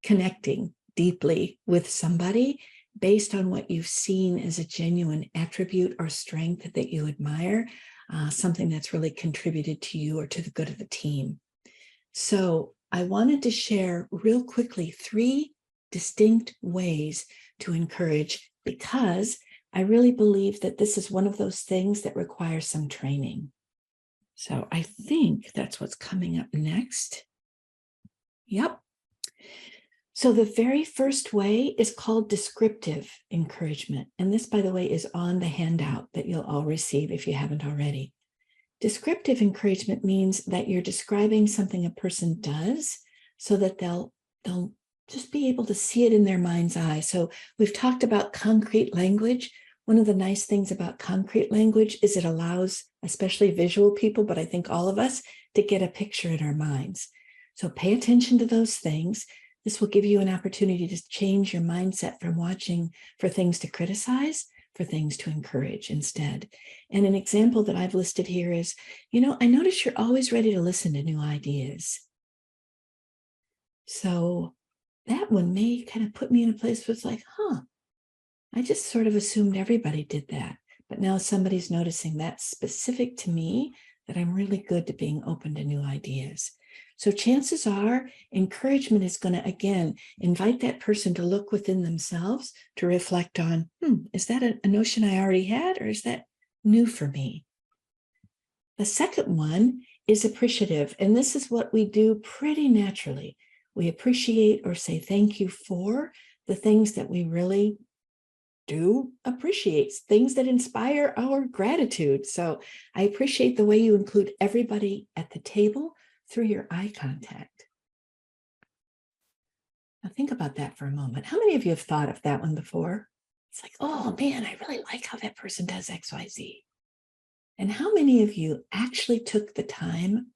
connecting deeply with somebody based on what you've seen as a genuine attribute or strength that you admire, something that's really contributed to you or to the good of the team. So I wanted to share real quickly 3 distinct ways to encourage, because I really believe that this is one of those things that requires some training. So I think that's what's coming up next. Yep. So the very first way is called descriptive encouragement. And this, by the way, is on the handout that you'll all receive if you haven't already. Descriptive encouragement means that you're describing something a person does so that they'll just be able to see it in their mind's eye. So we've talked about concrete language. One of the nice things about concrete language is it allows, especially visual people, but I think all of us, to get a picture in our minds. So pay attention to those things. This will give you an opportunity to change your mindset from watching for things to criticize, for things to encourage instead. And an example that I've listed here is, I notice you're always ready to listen to new ideas. So that one may kind of put me in a place where it's like, I just sort of assumed everybody did that. But now somebody's noticing that's specific to me, that I'm really good to being open to new ideas. So chances are encouragement is going to, again, invite that person to look within themselves, to reflect on, is that a notion I already had, or is that new for me? The second one is appreciative. And this is what we do pretty naturally. We appreciate or say thank you for the things that we really do appreciate, things that inspire our gratitude. So I appreciate the way you include everybody at the table through your eye contact. Now think about that for a moment. How many of you have thought of that one before? It's like, oh man, I really like how that person does X, Y, Z. And how many of you actually took the time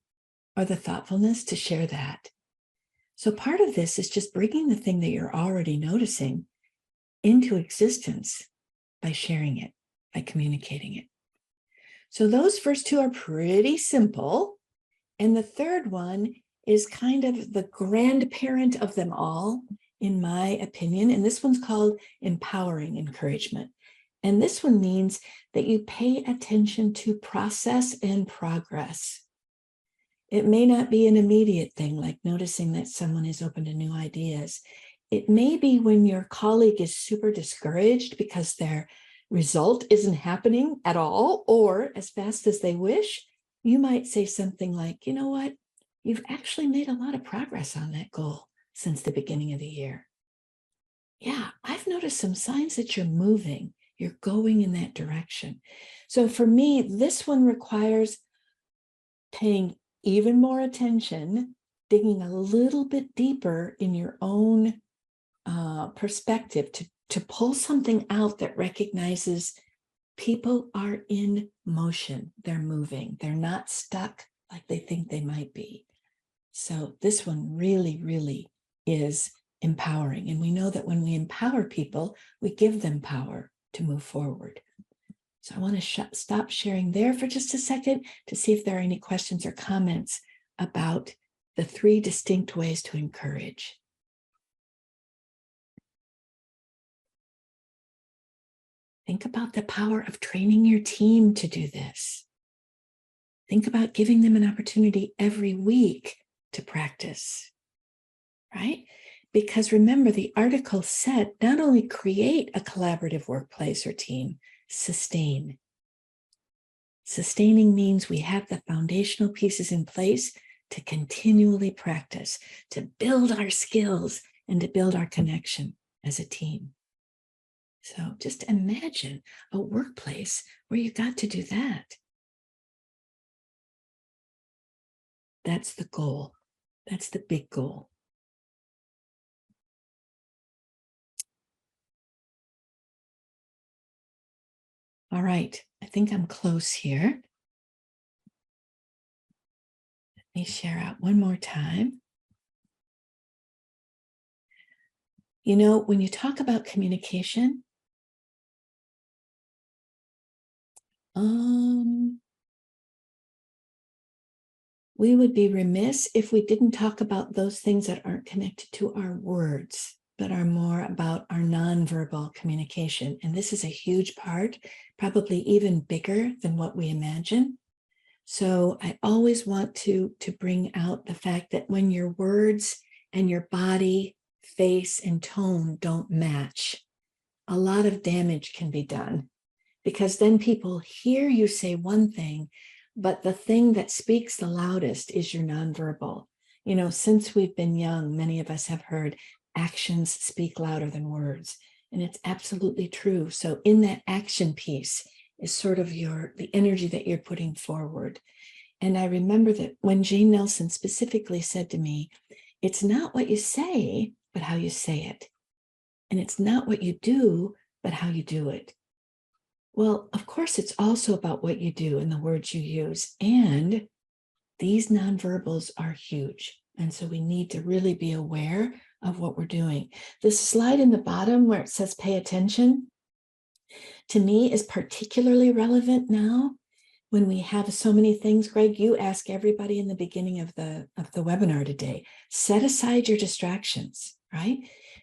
or the thoughtfulness to share that? So part of this is just bringing the thing that you're already noticing into existence by sharing it, by communicating it. So those first 2 are pretty simple. And the third one is kind of the grandparent of them all, in my opinion. And this one's called empowering encouragement. And this one means that you pay attention to process and progress. It may not be an immediate thing, like noticing that someone is open to new ideas. It may be when your colleague is super discouraged because their result isn't happening at all or as fast as they wish. You might say something like, you know what? You've actually made a lot of progress on that goal since the beginning of the year. Yeah, I've noticed some signs that you're moving, you're going in that direction. So for me, this one requires paying even more attention, digging a little bit deeper in your own perspective to pull something out that recognizes people are in motion, they're moving, they're not stuck like they think they might be. So this one really, really is empowering. And we know that when we empower people, we give them power to move forward. So I want to stop sharing there for just a second to see if there are any questions or comments about the 3 distinct ways to encourage. Think about the power of training your team to do this. think about giving them an opportunity every week to practice, right? Because remember, the article said not only create a collaborative workplace or team, sustain. Sustaining means we have the foundational pieces in place to continually practice, to build our skills and to build our connection as a team. So just imagine a workplace where you got to do that. That's the goal. That's the big goal. All right, I think I'm close here. Let me share out one more time. You know, when you talk about communication, we would be remiss if we didn't talk about those things that aren't connected to our words, but are more about our nonverbal communication. And this is a huge part, probably even bigger than what we imagine. So I always want to bring out the fact that when your words and your body, face, and tone don't match, a lot of damage can be done, because then people hear you say one thing, but the thing that speaks the loudest is your nonverbal. You know, since we've been young, many of us have heard actions speak louder than words, and it's absolutely true. So in that action piece is sort of the energy that you're putting forward. And I remember that when Jane Nelson specifically said to me, it's not what you say, but how you say it. And it's not what you do, but how you do it. Well, of course, it's also about what you do and the words you use. And these nonverbals are huge. And so we need to really be aware of what we're doing. This slide in the bottom where it says pay attention, to me is particularly relevant now when we have so many things. Greg, you ask everybody in the beginning of the webinar today, set aside your distractions, right?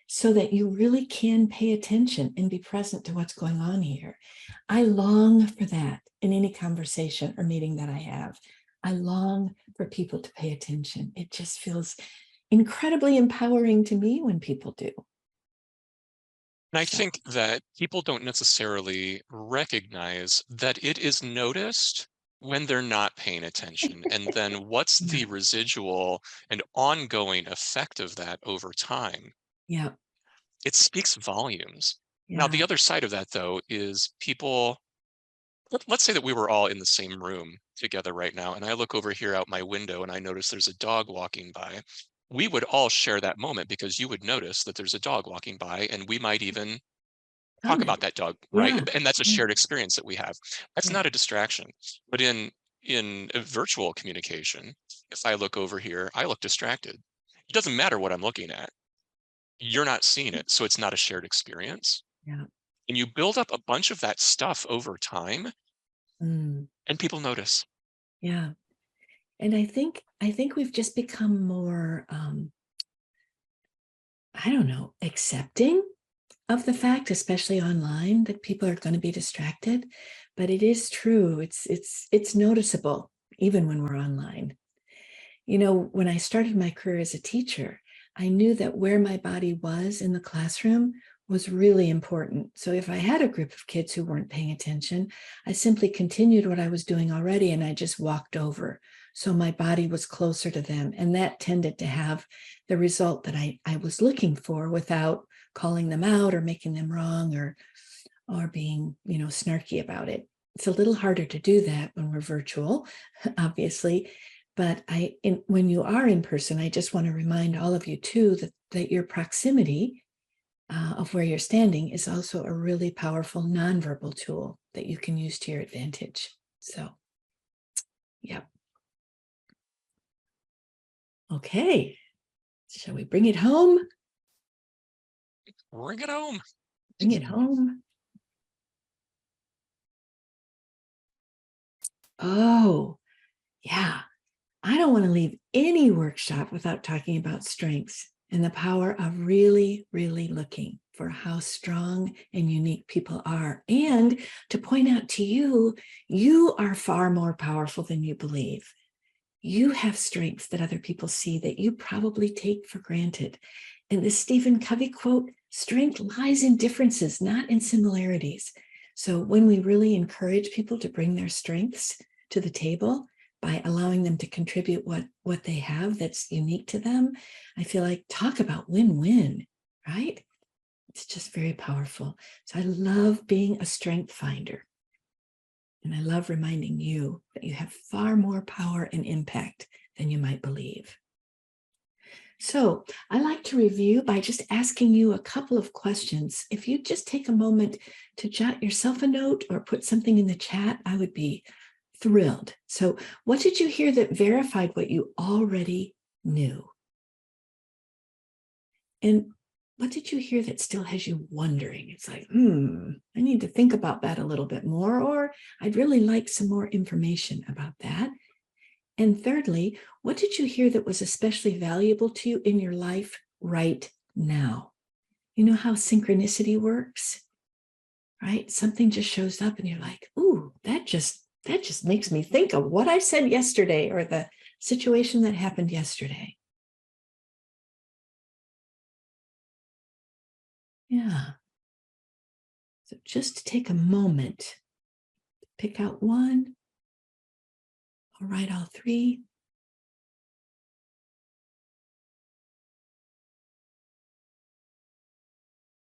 So that you really can pay attention and be present to what's going on here. I long for that in any conversation or meeting that I have. I long for people to pay attention. It just feels incredibly empowering to me when people do. And I think that people don't necessarily recognize that it is noticed when they're not paying attention. And then what's the residual and ongoing effect of that over time? Yeah. It speaks volumes. Now, Yeah. the other side of that, though, is people, let's say that we were all in the same room together right now, and I look over here out my window and I notice there's a dog walking by. We would all share that moment because you would notice that there's a dog walking by, and we might even talk about that dog, right? Yeah. And that's a shared experience that we have. That's Yeah. not a distraction. But in a virtual communication, if I look over here, I look distracted. It doesn't matter what I'm looking at. You're not seeing it, so it's not a shared experience. Yeah. And you build up a bunch of that stuff over time, Mm. and people notice. Yeah. And I think we've just become more, I don't know, accepting of the fact, especially online, that people are going to be distracted. But it is true. It's noticeable even when we're online. You know, when I started my career as a teacher, I knew that where my body was in the classroom was really important. So if I had a group of kids who weren't paying attention, I simply continued what I was doing already, and I just walked over. So my body was closer to them. And that tended to have the result that I was looking for without calling them out or making them wrong or being, you know, snarky about it. It's a little harder to do that when we're virtual, obviously. But when you are in person, I just want to remind all of you too that your proximity of where you're standing is also a really powerful nonverbal tool that you can use to your advantage. So, yeah. Okay. Shall we bring it home? Bring it home. Bring it home. Oh, yeah. I don't want to leave any workshop without talking about strengths and the power of really, really looking for how strong and unique people are, and to point out to you, you are far more powerful than you believe. You have strengths that other people see that you probably take for granted. And the Stephen Covey quote, strength lies in differences, not in similarities. So when we really encourage people to bring their strengths to the table by allowing them to contribute what they have that's unique to them, I feel like talk about win-win, right? It's just very powerful. So I love being a strength finder. And I love reminding you that you have far more power and impact than you might believe. So I like to review by just asking you a couple of questions. If you just take a moment to jot yourself a note or put something in the chat, I would be thrilled. So what did you hear that verified what you already knew? And what did you hear that still has you wondering? It's like, I need to think about that a little bit more, or I'd really like some more information about that. And thirdly, what did you hear that was especially valuable to you in your life right now? You know how synchronicity works, right? Something just shows up and you're like, ooh, that just makes me think of what I said yesterday or the situation that happened yesterday. Yeah. So just take a moment, pick out one, or write all three.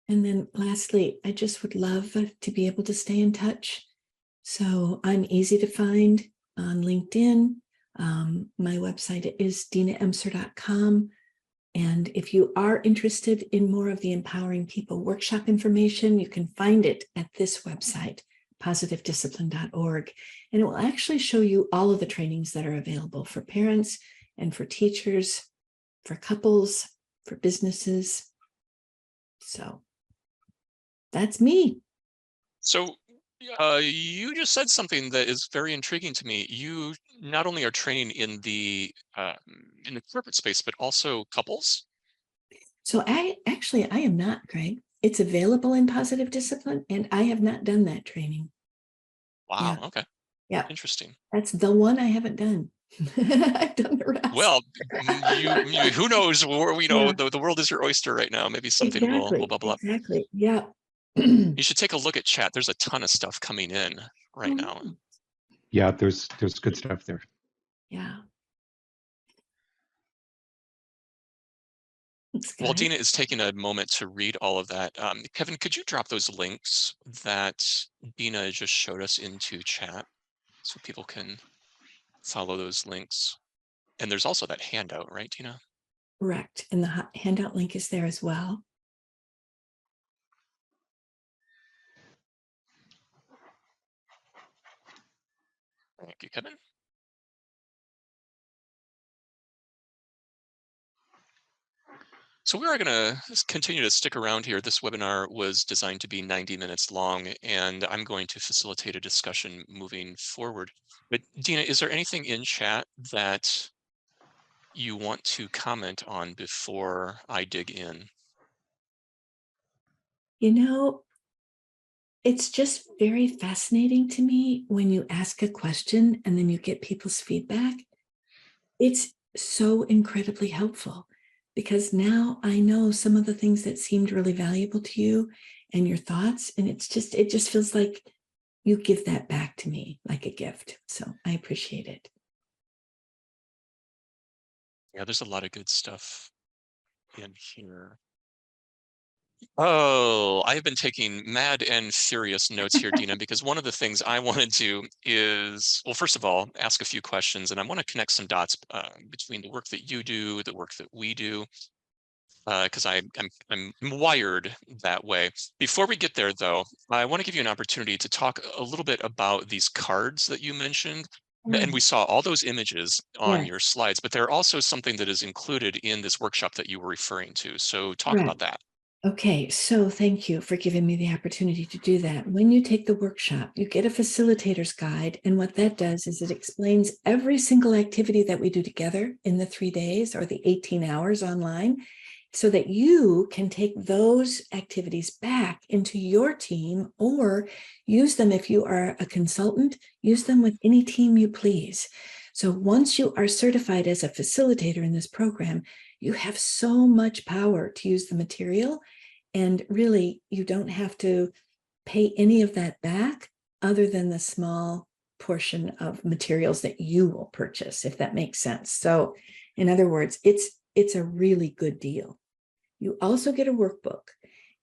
And then lastly, I just would love to be able to stay in touch. So I'm easy to find on LinkedIn. My website is dinaemser.com. And if you are interested in more of the Empowering People workshop information, you can find it at this website, positivediscipline.org. And it will actually show you all of the trainings that are available for parents and for teachers, for couples, for businesses. So that's me. So you just said something that is very intriguing to me. You not only are training in the corporate space, but also couples. So I am not, Greg. It's available in Positive Discipline, and I have not done that training. Wow. Yeah. Okay. Yeah. Interesting. That's the one I haven't done. I've done the rest. Well, who knows? Yeah. The world is your oyster right now. Maybe something will bubble up. Exactly. Yeah. You should take a look at chat. There's a ton of stuff coming in right now. Yeah, there's good stuff there. Yeah. While Dina is taking a moment to read all of that, Kevin, could you drop those links that Dina just showed us into chat so people can follow those links? And there's also that handout, right, Dina? Correct. And the handout link is there as well. Thank you, Kevin. So we are going to continue to stick around here. This webinar was designed to be 90 minutes long, and I'm going to facilitate a discussion moving forward. But Dina, is there anything in chat that you want to comment on before I dig in? You know, it's just very fascinating to me when you ask a question and then you get people's feedback. It's so incredibly helpful because now I know some of the things that seemed really valuable to you and your thoughts. And it just feels like you give that back to me like a gift. So I appreciate it. Yeah, there's a lot of good stuff in here. Oh, I've been taking mad and furious notes here, Dina, because one of the things I want to do is, well, first of all, ask a few questions, and I want to connect some dots between the work that you do, the work that we do, because I'm wired that way. Before we get there, though, I want to give you an opportunity to talk a little bit about these cards that you mentioned. And we saw all those images on your slides, but they're also something that is included in this workshop that you were referring to. So talk about that. Okay, so thank you for giving me the opportunity to do that. When you take the workshop, you get a facilitator's guide. And what that does is it explains every single activity that we do together in the 3 days or the 18 hours online. so that you can take those activities back into your team or use them if you are a consultant, use them with any team you please. So once you are certified as a facilitator in this program, you have so much power to use the material, and really you don't have to pay any of that back other than the small portion of materials that you will purchase, if that makes sense. So in other words, it's a really good deal. You also get a workbook.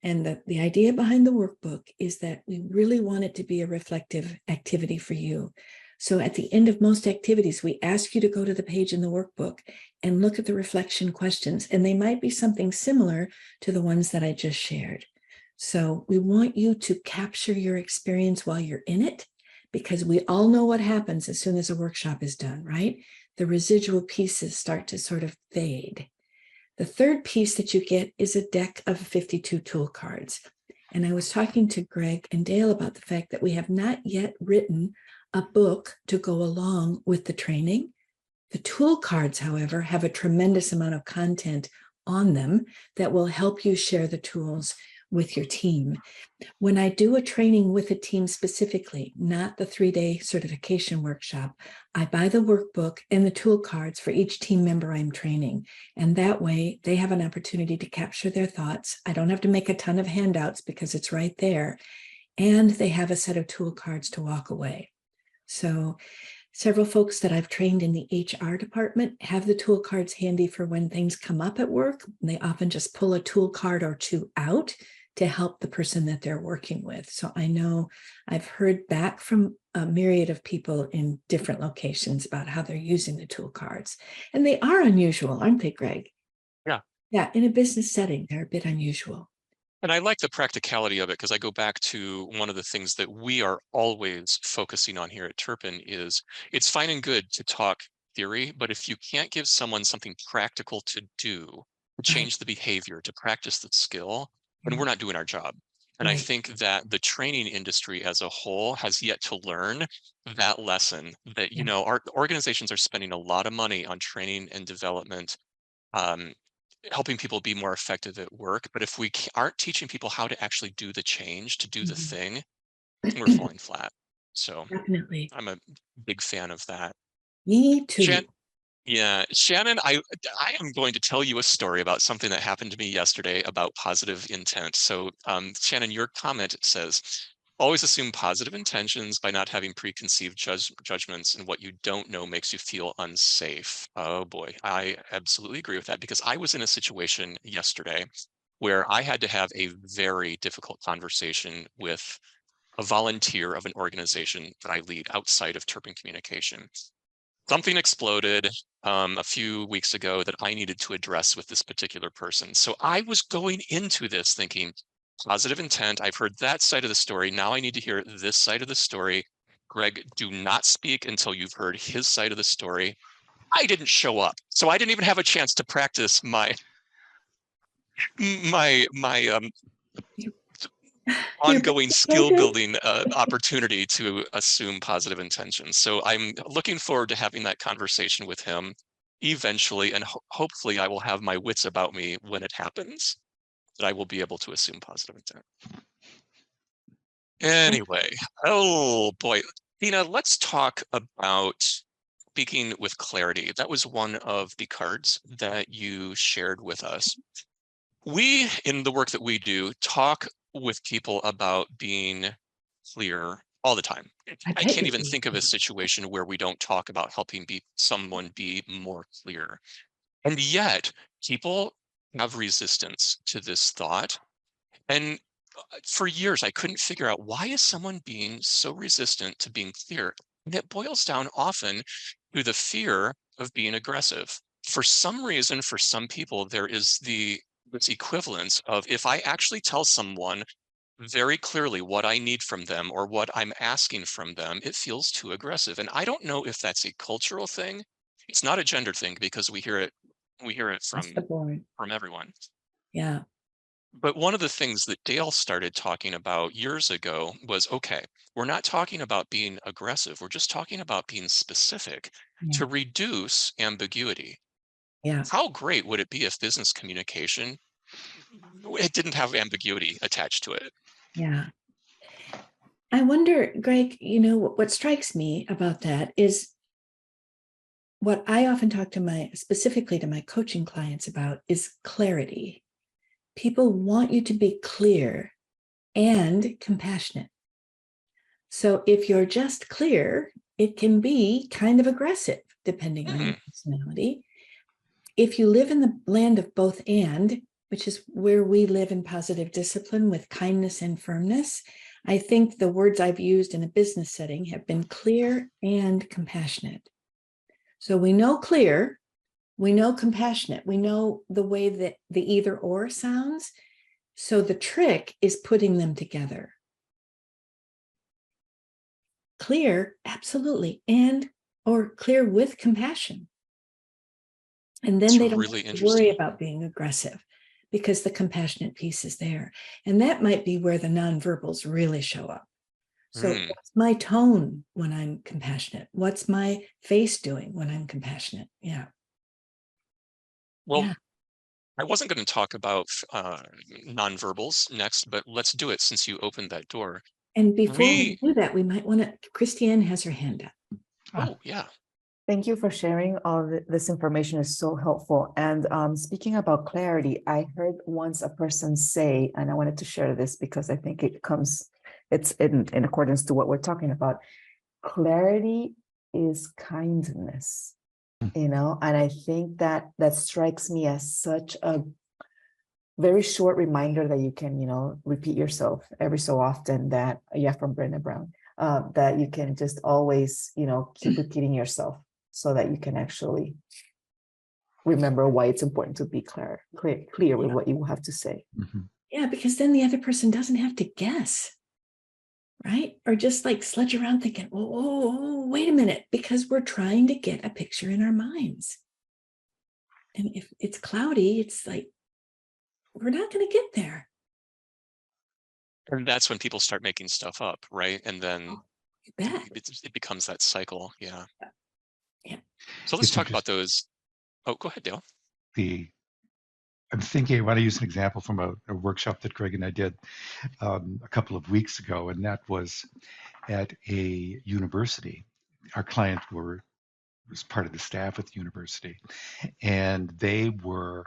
And the idea behind the workbook is that we really want it to be a reflective activity for you. So at the end of most activities, we ask you to go to the page in the workbook and look at the reflection questions. And they might be something similar to the ones that I just shared. So we want you to capture your experience while you're in it, because we all know what happens as soon as a workshop is done, right? The residual pieces start to sort of fade. The third piece that you get is a deck of 52 tool cards. And I was talking to Greg and Dale about the fact that we have not yet written a book to go along with the training. The tool cards, however, have a tremendous amount of content on them that will help you share the tools with your team. When I do a training with a team specifically, not the 3-day certification workshop, I buy the workbook and the tool cards for each team member I'm training. And that way they have an opportunity to capture their thoughts. I don't have to make a ton of handouts because it's right there. And they have a set of tool cards to walk away. So several folks that I've trained in the HR department have the tool cards handy for when things come up at work. They often just pull a tool card or two out to help the person that they're working with. So I know I've heard back from a myriad of people in different locations about how they're using the tool cards. And they are unusual, aren't they, Greg? Yeah. Yeah, in a business setting, they're a bit unusual. And I like the practicality of it, because I go back to one of the things that we are always focusing on here at Turpin is it's fine and good to talk theory, but if you can't give someone something practical to do, to change the behavior, to practice the skill, then we're not doing our job. And I Right. think that the training industry as a whole has yet to learn that lesson that, you know, our organizations are spending a lot of money on training and development, helping people be more effective at work. But if we aren't teaching people how to actually do the change, to do the thing, we're falling flat. So Definitely. I'm a big fan of that. Me too. Yeah, Shannon, I am going to tell you a story about something that happened to me yesterday about positive intent. So, Shannon, your comment says, always assume positive intentions by not having preconceived judgments, and what you don't know makes you feel unsafe. Oh boy, I absolutely agree with that, because I was in a situation yesterday where I had to have a very difficult conversation with a volunteer of an organization that I lead outside of Turpin Communication. Something exploded a few weeks ago that I needed to address with this particular person. So I was going into this thinking positive intent. I've heard that side of the story. Now I need to hear this side of the story. Greg, do not speak until you've heard his side of the story. I didn't show up, so I didn't even have a chance to practice my ongoing skill building opportunity to assume positive intentions. So I'm looking forward to having that conversation with him eventually, and hopefully I will have my wits about me when it happens, that I will be able to assume positive intent. Anyway, oh boy, Tina, let's talk about speaking with clarity. That was one of the cards that you shared with us. We, in the work that we do, talk with people about being clear all the time. I can't even think of a situation where we don't talk about helping someone be more clear. And yet people have resistance to this thought. And for years, I couldn't figure out, why is someone being so resistant to being clear? And it boils down often to the fear of being aggressive. For some reason, for some people, there is this equivalence of, if I actually tell someone very clearly what I need from them or what I'm asking from them, it feels too aggressive. And I don't know if that's a cultural thing. It's not a gender thing, because we hear it from everyone. Yeah. But one of the things that Dale started talking about years ago was, okay, we're not talking about being aggressive. We're just talking about being specific to reduce ambiguity. Yeah. How great would it be if business communication, it didn't have ambiguity attached to it? Yeah. I wonder, Greg, what strikes me about that is what I often talk to specifically to my coaching clients about is clarity. People want you to be clear and compassionate. So if you're just clear, it can be kind of aggressive, depending on your personality. If you live in the land of both and, which is where we live in positive discipline with kindness and firmness, I think the words I've used in a business setting have been clear and compassionate. So we know clear, we know compassionate, we know the way that the either or sounds. So the trick is putting them together. Clear, absolutely, and or clear with compassion. And then It's they don't really have to worry interesting. about being aggressive because the compassionate piece is there. And that might be where the nonverbals really show up. So what's my tone when I'm compassionate? What's my face doing when I'm compassionate? Yeah. Well, Yeah. I wasn't going to talk about nonverbals next, but let's do it since you opened that door. And before we do that, we might want to, Christiane has her hand up. Oh, yeah. Thank you for sharing. All this information is so helpful. And speaking about clarity, I heard once a person say, and I wanted to share this because I think it's in accordance to what we're talking about. Clarity is kindness, and I think that strikes me as such a very short reminder that you can, repeat yourself every so often that, from Brené Brown, that you can just always, keep repeating yourself so that you can actually remember why it's important to be clear with what you have to say. Yeah, because then the other person doesn't have to guess, right? Or just like sludge around thinking, oh, wait a minute, because we're trying to get a picture in our minds. And if it's cloudy, it's like, we're not going to get there. And that's when people start making stuff up, right? And then it becomes that cycle. Yeah. Yeah. So let's talk about those. Oh, go ahead, Dale. I'm thinking I want to use an example from a workshop that Greg and I did a couple of weeks ago, and that was at a university. Our client was part of the staff at the university, and they were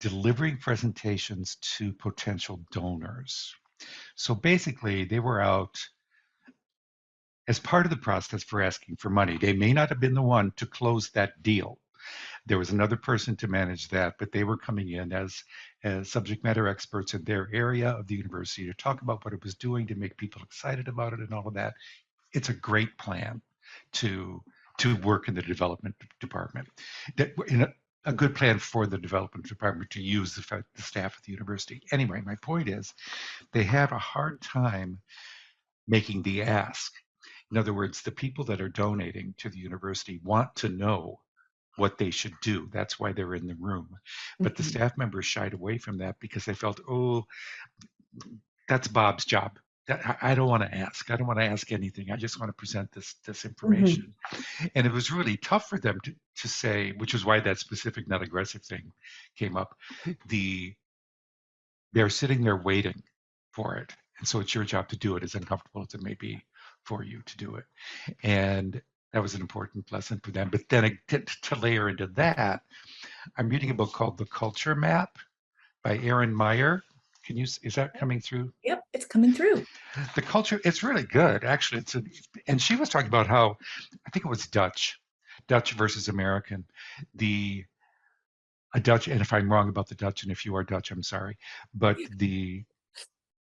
delivering presentations to potential donors. So basically, they were out as part of the process for asking for money. They may not have been the one to close that deal. There was another person to manage that, but they were coming in as subject matter experts in their area of the university to talk about what it was doing, to make people excited about it and all of that. It's a great plan to work in the development department. A good plan for the development department to use the staff at the university. Anyway, my point is they have a hard time making the ask. In other words, the people that are donating to the university want to know what they should do. That's why they're in the room. But the staff members shied away from that because they felt, oh, that's Bob's job. I don't want to ask. I don't want to ask anything. I just want to present this information. And it was really tough for them to say, which is why that specific not aggressive thing came up. They're sitting there waiting for it. And so it's your job to do it, as uncomfortable as it may be for you to do it. And that was an important lesson for them. But then to layer into that, I'm reading a book called The Culture Map by Erin Meyer. Is that coming through? Yep, it's coming through. The culture, it's really good, actually. And she was talking about how, I think it was Dutch versus American. A Dutch, and if I'm wrong about the Dutch, and if you are Dutch, I'm sorry, but the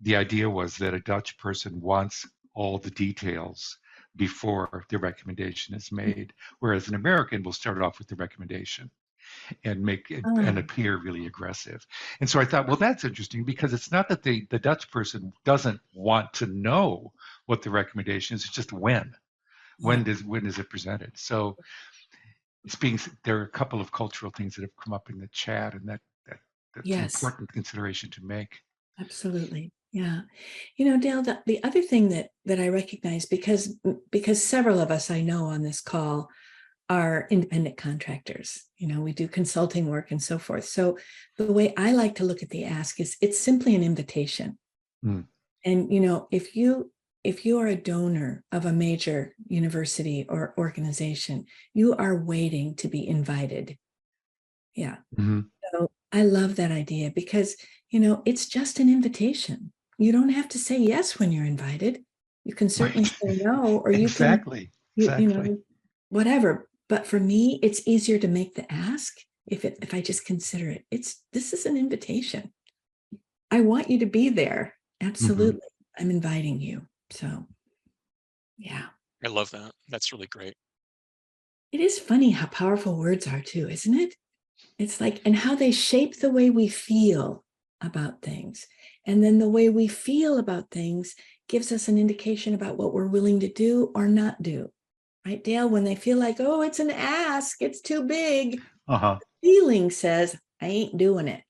idea was that a Dutch person wants all the details before the recommendation is made, whereas an American will start off with the recommendation and make it and appear really aggressive. And so I thought, well, that's interesting, because it's not that the Dutch person doesn't want to know what the recommendation is, it's just when is it presented. So there are a couple of cultural things that have come up in the chat, and that's an important consideration to make. Absolutely. Yeah. Dale, the other thing that I recognize, because several of us I know on this call are independent contractors. We do consulting work and so forth. So the way I like to look at the ask is it's simply an invitation. Mm. And, if you are a donor of a major university or organization, you are waiting to be invited. Yeah. Mm-hmm. So I love that idea because, it's just an invitation. You don't have to say yes when you're invited. You can certainly Right. say no, or you Exactly. can, Exactly. whatever. But for me, it's easier to make the ask if I just consider it. This is an invitation. I want you to be there. Absolutely. I'm inviting you. So, yeah. I love that. That's really great. It is funny how powerful words are too, isn't it? It's like, and how they shape the way we feel about things. And then the way we feel about things gives us an indication about what we're willing to do or not do. Right, Dale? When they feel like, oh, it's an ask, it's too big. Uh-huh. Feeling says, I ain't doing it.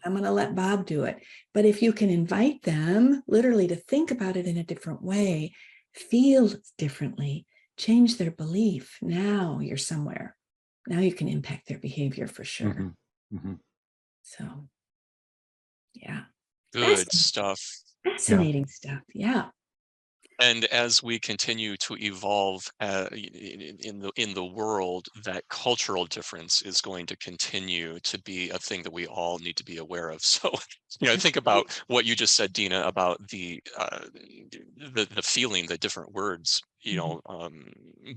I'm going to let Bob do it. But if you can invite them literally to think about it in a different way, feel differently, change their belief, now you're somewhere. Now you can impact their behavior for sure. Mm-hmm. Mm-hmm. So, yeah. Good stuff. Fascinating stuff. Yeah. And as we continue to evolve in the world, that cultural difference is going to continue to be a thing that we all need to be aware of. So, think about what you just said, Dina, about the feeling that different words,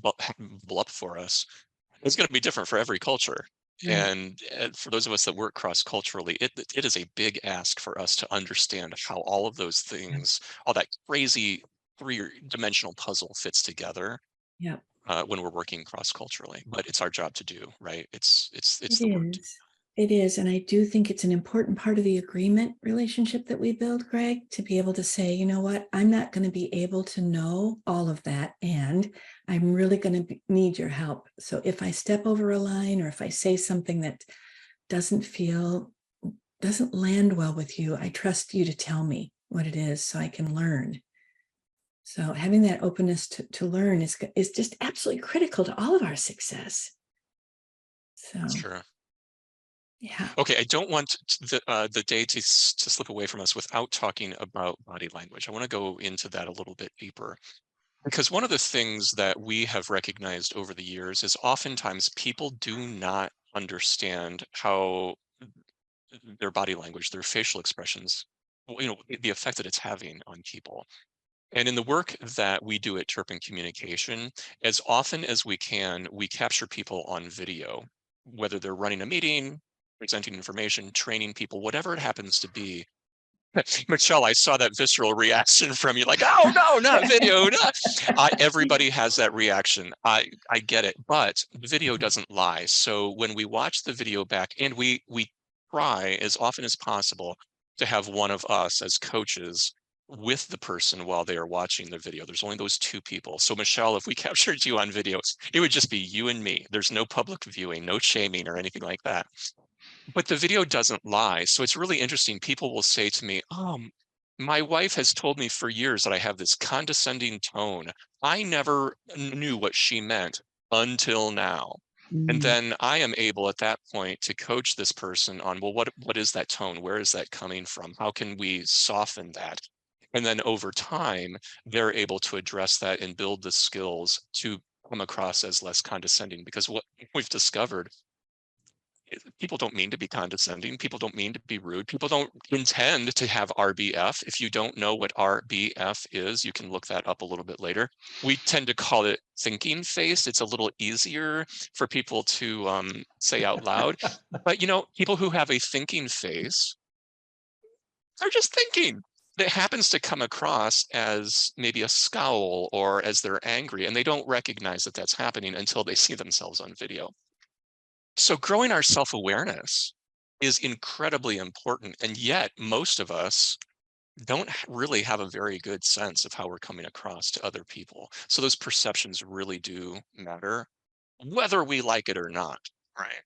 bubble up for us. It's going to be different for every culture. Right. And for those of us that work cross-culturally, it is a big ask for us to understand how all of those things, all that crazy three-dimensional puzzle fits together Yeah. when we're working cross-culturally. But it's our job to do, right? It's It the work. is. It is. And I do think it's an important part of the agreement relationship that we build, Greg, to be able to say, you know what, I'm not going to be able to know all of that. And I'm really going to need your help. So if I step over a line or if I say something that doesn't land well with you, I trust you to tell me what it is so I can learn. So having that openness to learn is just absolutely critical to all of our success. So, Sure. yeah. Okay, I don't want the day to slip away from us without talking about body language. I want to go into that a little bit deeper. Because one of the things that we have recognized over the years is oftentimes people do not understand how their body language, their facial expressions, the effect that it's having on people. And in the work that we do at Turpin Communication, as often as we can, we capture people on video, whether they're running a meeting, presenting information, training people, whatever it happens to be. Michelle, I saw that visceral reaction from you, like, oh no, not video. No. Everybody has that reaction. I get it, but the video doesn't lie. So when we watch the video back, and we try as often as possible to have one of us as coaches with the person while they are watching the video. There's only those two people. So Michelle, if we captured you on video, it would just be you and me. There's no public viewing, no shaming or anything like that. But the video doesn't lie. So it's really interesting. People will say to me, my wife has told me for years that I have this condescending tone. I never knew what she meant until now. And then I am able at that point to coach this person on, well, what is that tone? Where is that coming from? How can we soften that? And then over time, they're able to address that and build the skills to come across as less condescending. Because what we've discovered, people don't mean to be condescending. People don't mean to be rude. People don't intend to have RBF. If you don't know what RBF is, you can look that up a little bit later. We tend to call it thinking face. It's a little easier for people to say out loud. But people who have a thinking face, they're just thinking. It happens to come across as maybe a scowl or as they're angry, and they don't recognize that that's happening until they see themselves on video. So growing our self-awareness is incredibly important. And yet most of us don't really have a very good sense of how we're coming across to other people. So those perceptions really do matter, whether we like it or not, right?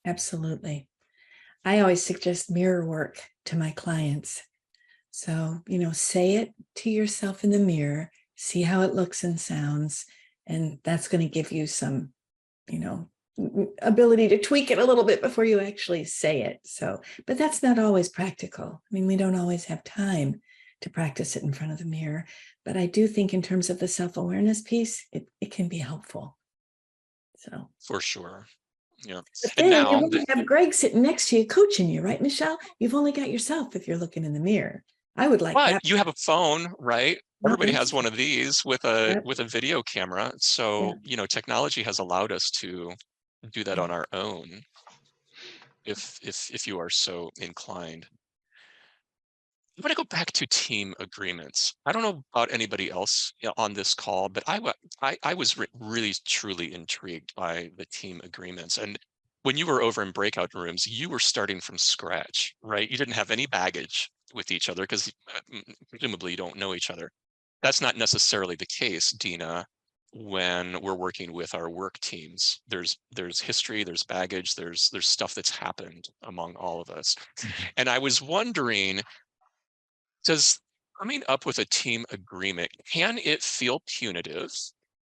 Absolutely. I always suggest mirror work to my clients. So, say it to yourself in the mirror, see how it looks and sounds, and that's going to give you some ability to tweak it a little bit before you actually say it. So, but that's not always practical. I mean, we don't always have time to practice it in front of the mirror, but I do think in terms of the self-awareness piece, it can be helpful. So For sure. Yeah. but And then you now want to have Greg sitting next to you coaching you, right, Michelle? You've only got yourself if you're looking in the mirror. I would like but that. you have a phone, right? Everybody has one of these with a Yep. video camera. So, technology has allowed us to do that Yeah. on our own if you are so inclined. I'm going to go back to team agreements. I don't know about anybody else on this call, but I was really truly intrigued by the team agreements. And when you were over in breakout rooms, you were starting from scratch, right? You didn't have any baggage with each other because presumably you don't know each other. That's not necessarily the case, Dina, when we're working with our work teams. There's history, there's baggage, there's stuff that's happened among all of us. And I was wondering, does coming up with a team agreement, can it feel punitive?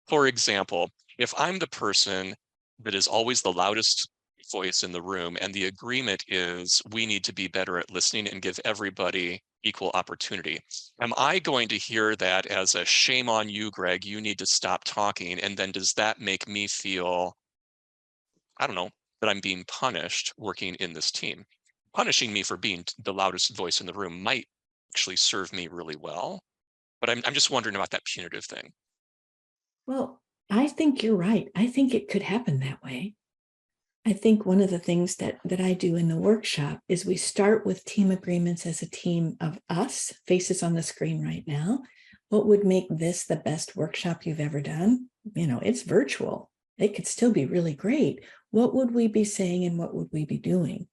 For example, if I'm the person that is always the loudest voice in the room and the agreement is we need to be better at listening and give everybody equal opportunity, am I going to hear that as a shame on you, Greg, you need to stop talking? And then does that make me feel, I don't know, that I'm being punished working in this team? Punishing me for being the loudest voice in the room might actually serve me really well, but I'm just wondering about that punitive thing. Well, I think you're right. I think it could happen that way. I think one of the things that I do in the workshop is we start with team agreements as a team of us, faces on the screen right now. What would make this the best workshop you've ever done? It's virtual. It could still be really great. What would we be saying and what would we be doing?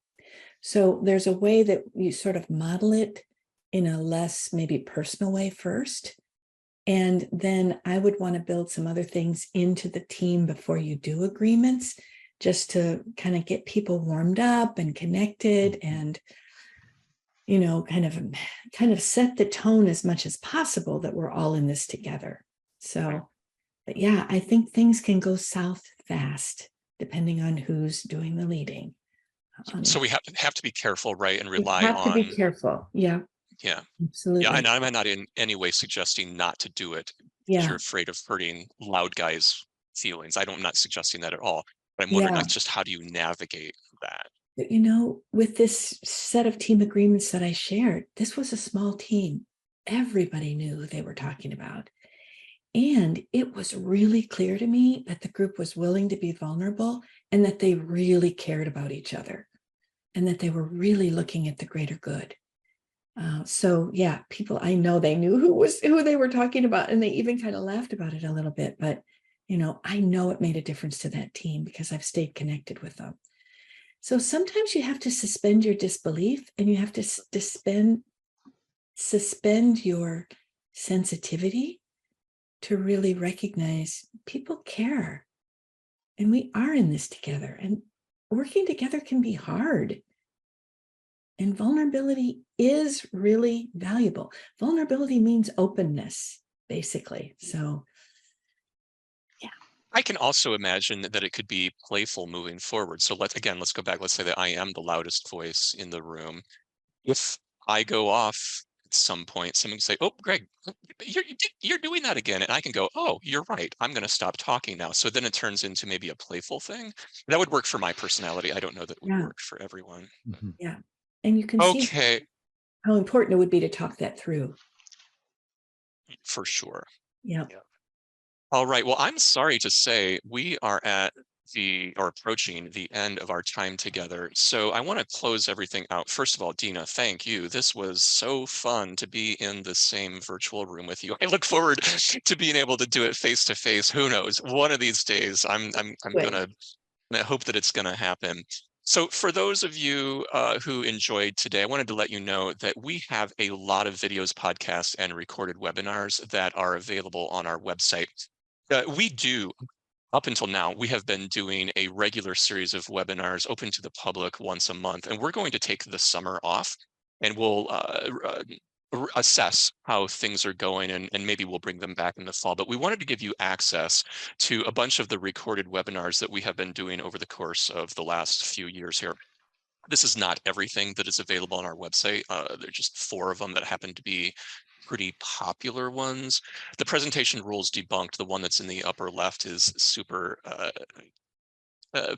So there's a way that you sort of model it in a less maybe personal way first. And then I would want to build some other things into the team before you do agreements, just to kind of get people warmed up and connected and, kind of set the tone as much as possible that we're all in this together. So, but yeah, I think things can go south fast depending on who's doing the leading. So we have to be careful, right? And We rely have to be on, careful. Yeah, yeah. absolutely. Yeah, and I'm not in any way suggesting not to do it if Yeah, you're afraid of hurting loud guys' feelings. I'm not suggesting that at all. But I'm wondering, yeah. like, just how do you navigate that? But, with this set of team agreements that I shared, this was a small team. Everybody knew who they were talking about. And it was really clear to me that the group was willing to be vulnerable and that they really cared about each other and that they were really looking at the greater good. So yeah, people, I know they knew who they were talking about, and they even kind of laughed about it a little bit, but I know it made a difference to that team because I've stayed connected with them. So sometimes you have to suspend your disbelief and you have to suspend your sensitivity to really recognize people care and we are in this together, and working together can be hard. And vulnerability is really valuable. Vulnerability means openness, basically. So, yeah. I can also imagine that it could be playful moving forward. So let's go back. Let's say that I am the loudest voice in the room. If I go off at some point, someone can say, "Oh, Greg, you're doing that again," and I can go, "Oh, you're right. I'm going to stop talking now." So then it turns into maybe a playful thing. That would work for my personality. I don't know that would work for everyone. Yeah. And you can see Okay, how important it would be to talk that through. for sure. Yeah. All right. Well, I'm sorry to say we are approaching the end of our time together. So I want to close everything out. First of all, Dina, thank you. This was so fun to be in the same virtual room with you. I look forward to being able to do it face to face. Who knows? One of these days, I'm gonna hope that it's gonna happen. So for those of you who enjoyed today, I wanted to let you know that we have a lot of videos, podcasts, and recorded webinars that are available on our website. Up until now, we have been doing a regular series of webinars open to the public once a month, and we're going to take the summer off, and we'll assess how things are going, and maybe we'll bring them back in the fall. But we wanted to give you access to a bunch of the recorded webinars that we have been doing over the course of the last few years here. This is not everything that is available on our website. There are just 4 of them that happen to be pretty popular ones. The presentation rules debunked, the one that's in the upper left, is super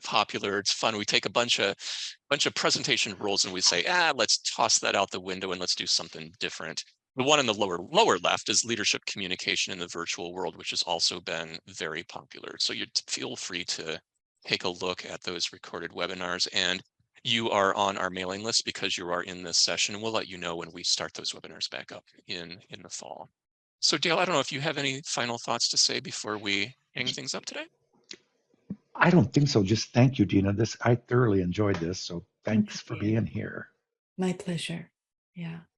popular. It's fun. We take a bunch of presentation rules and we say, let's toss that out the window and let's do something different. The one in the lower left is leadership communication in the virtual world, which has also been very popular. So you feel free to take a look at those recorded webinars, and you are on our mailing list because you are in this session, and we'll let you know when we start those webinars back up in the fall. So Dale, I don't know if you have any final thoughts to say before we hang things up today. I don't think so. Just thank you, Dina. I thoroughly enjoyed this. So thanks for being here. My pleasure. Yeah.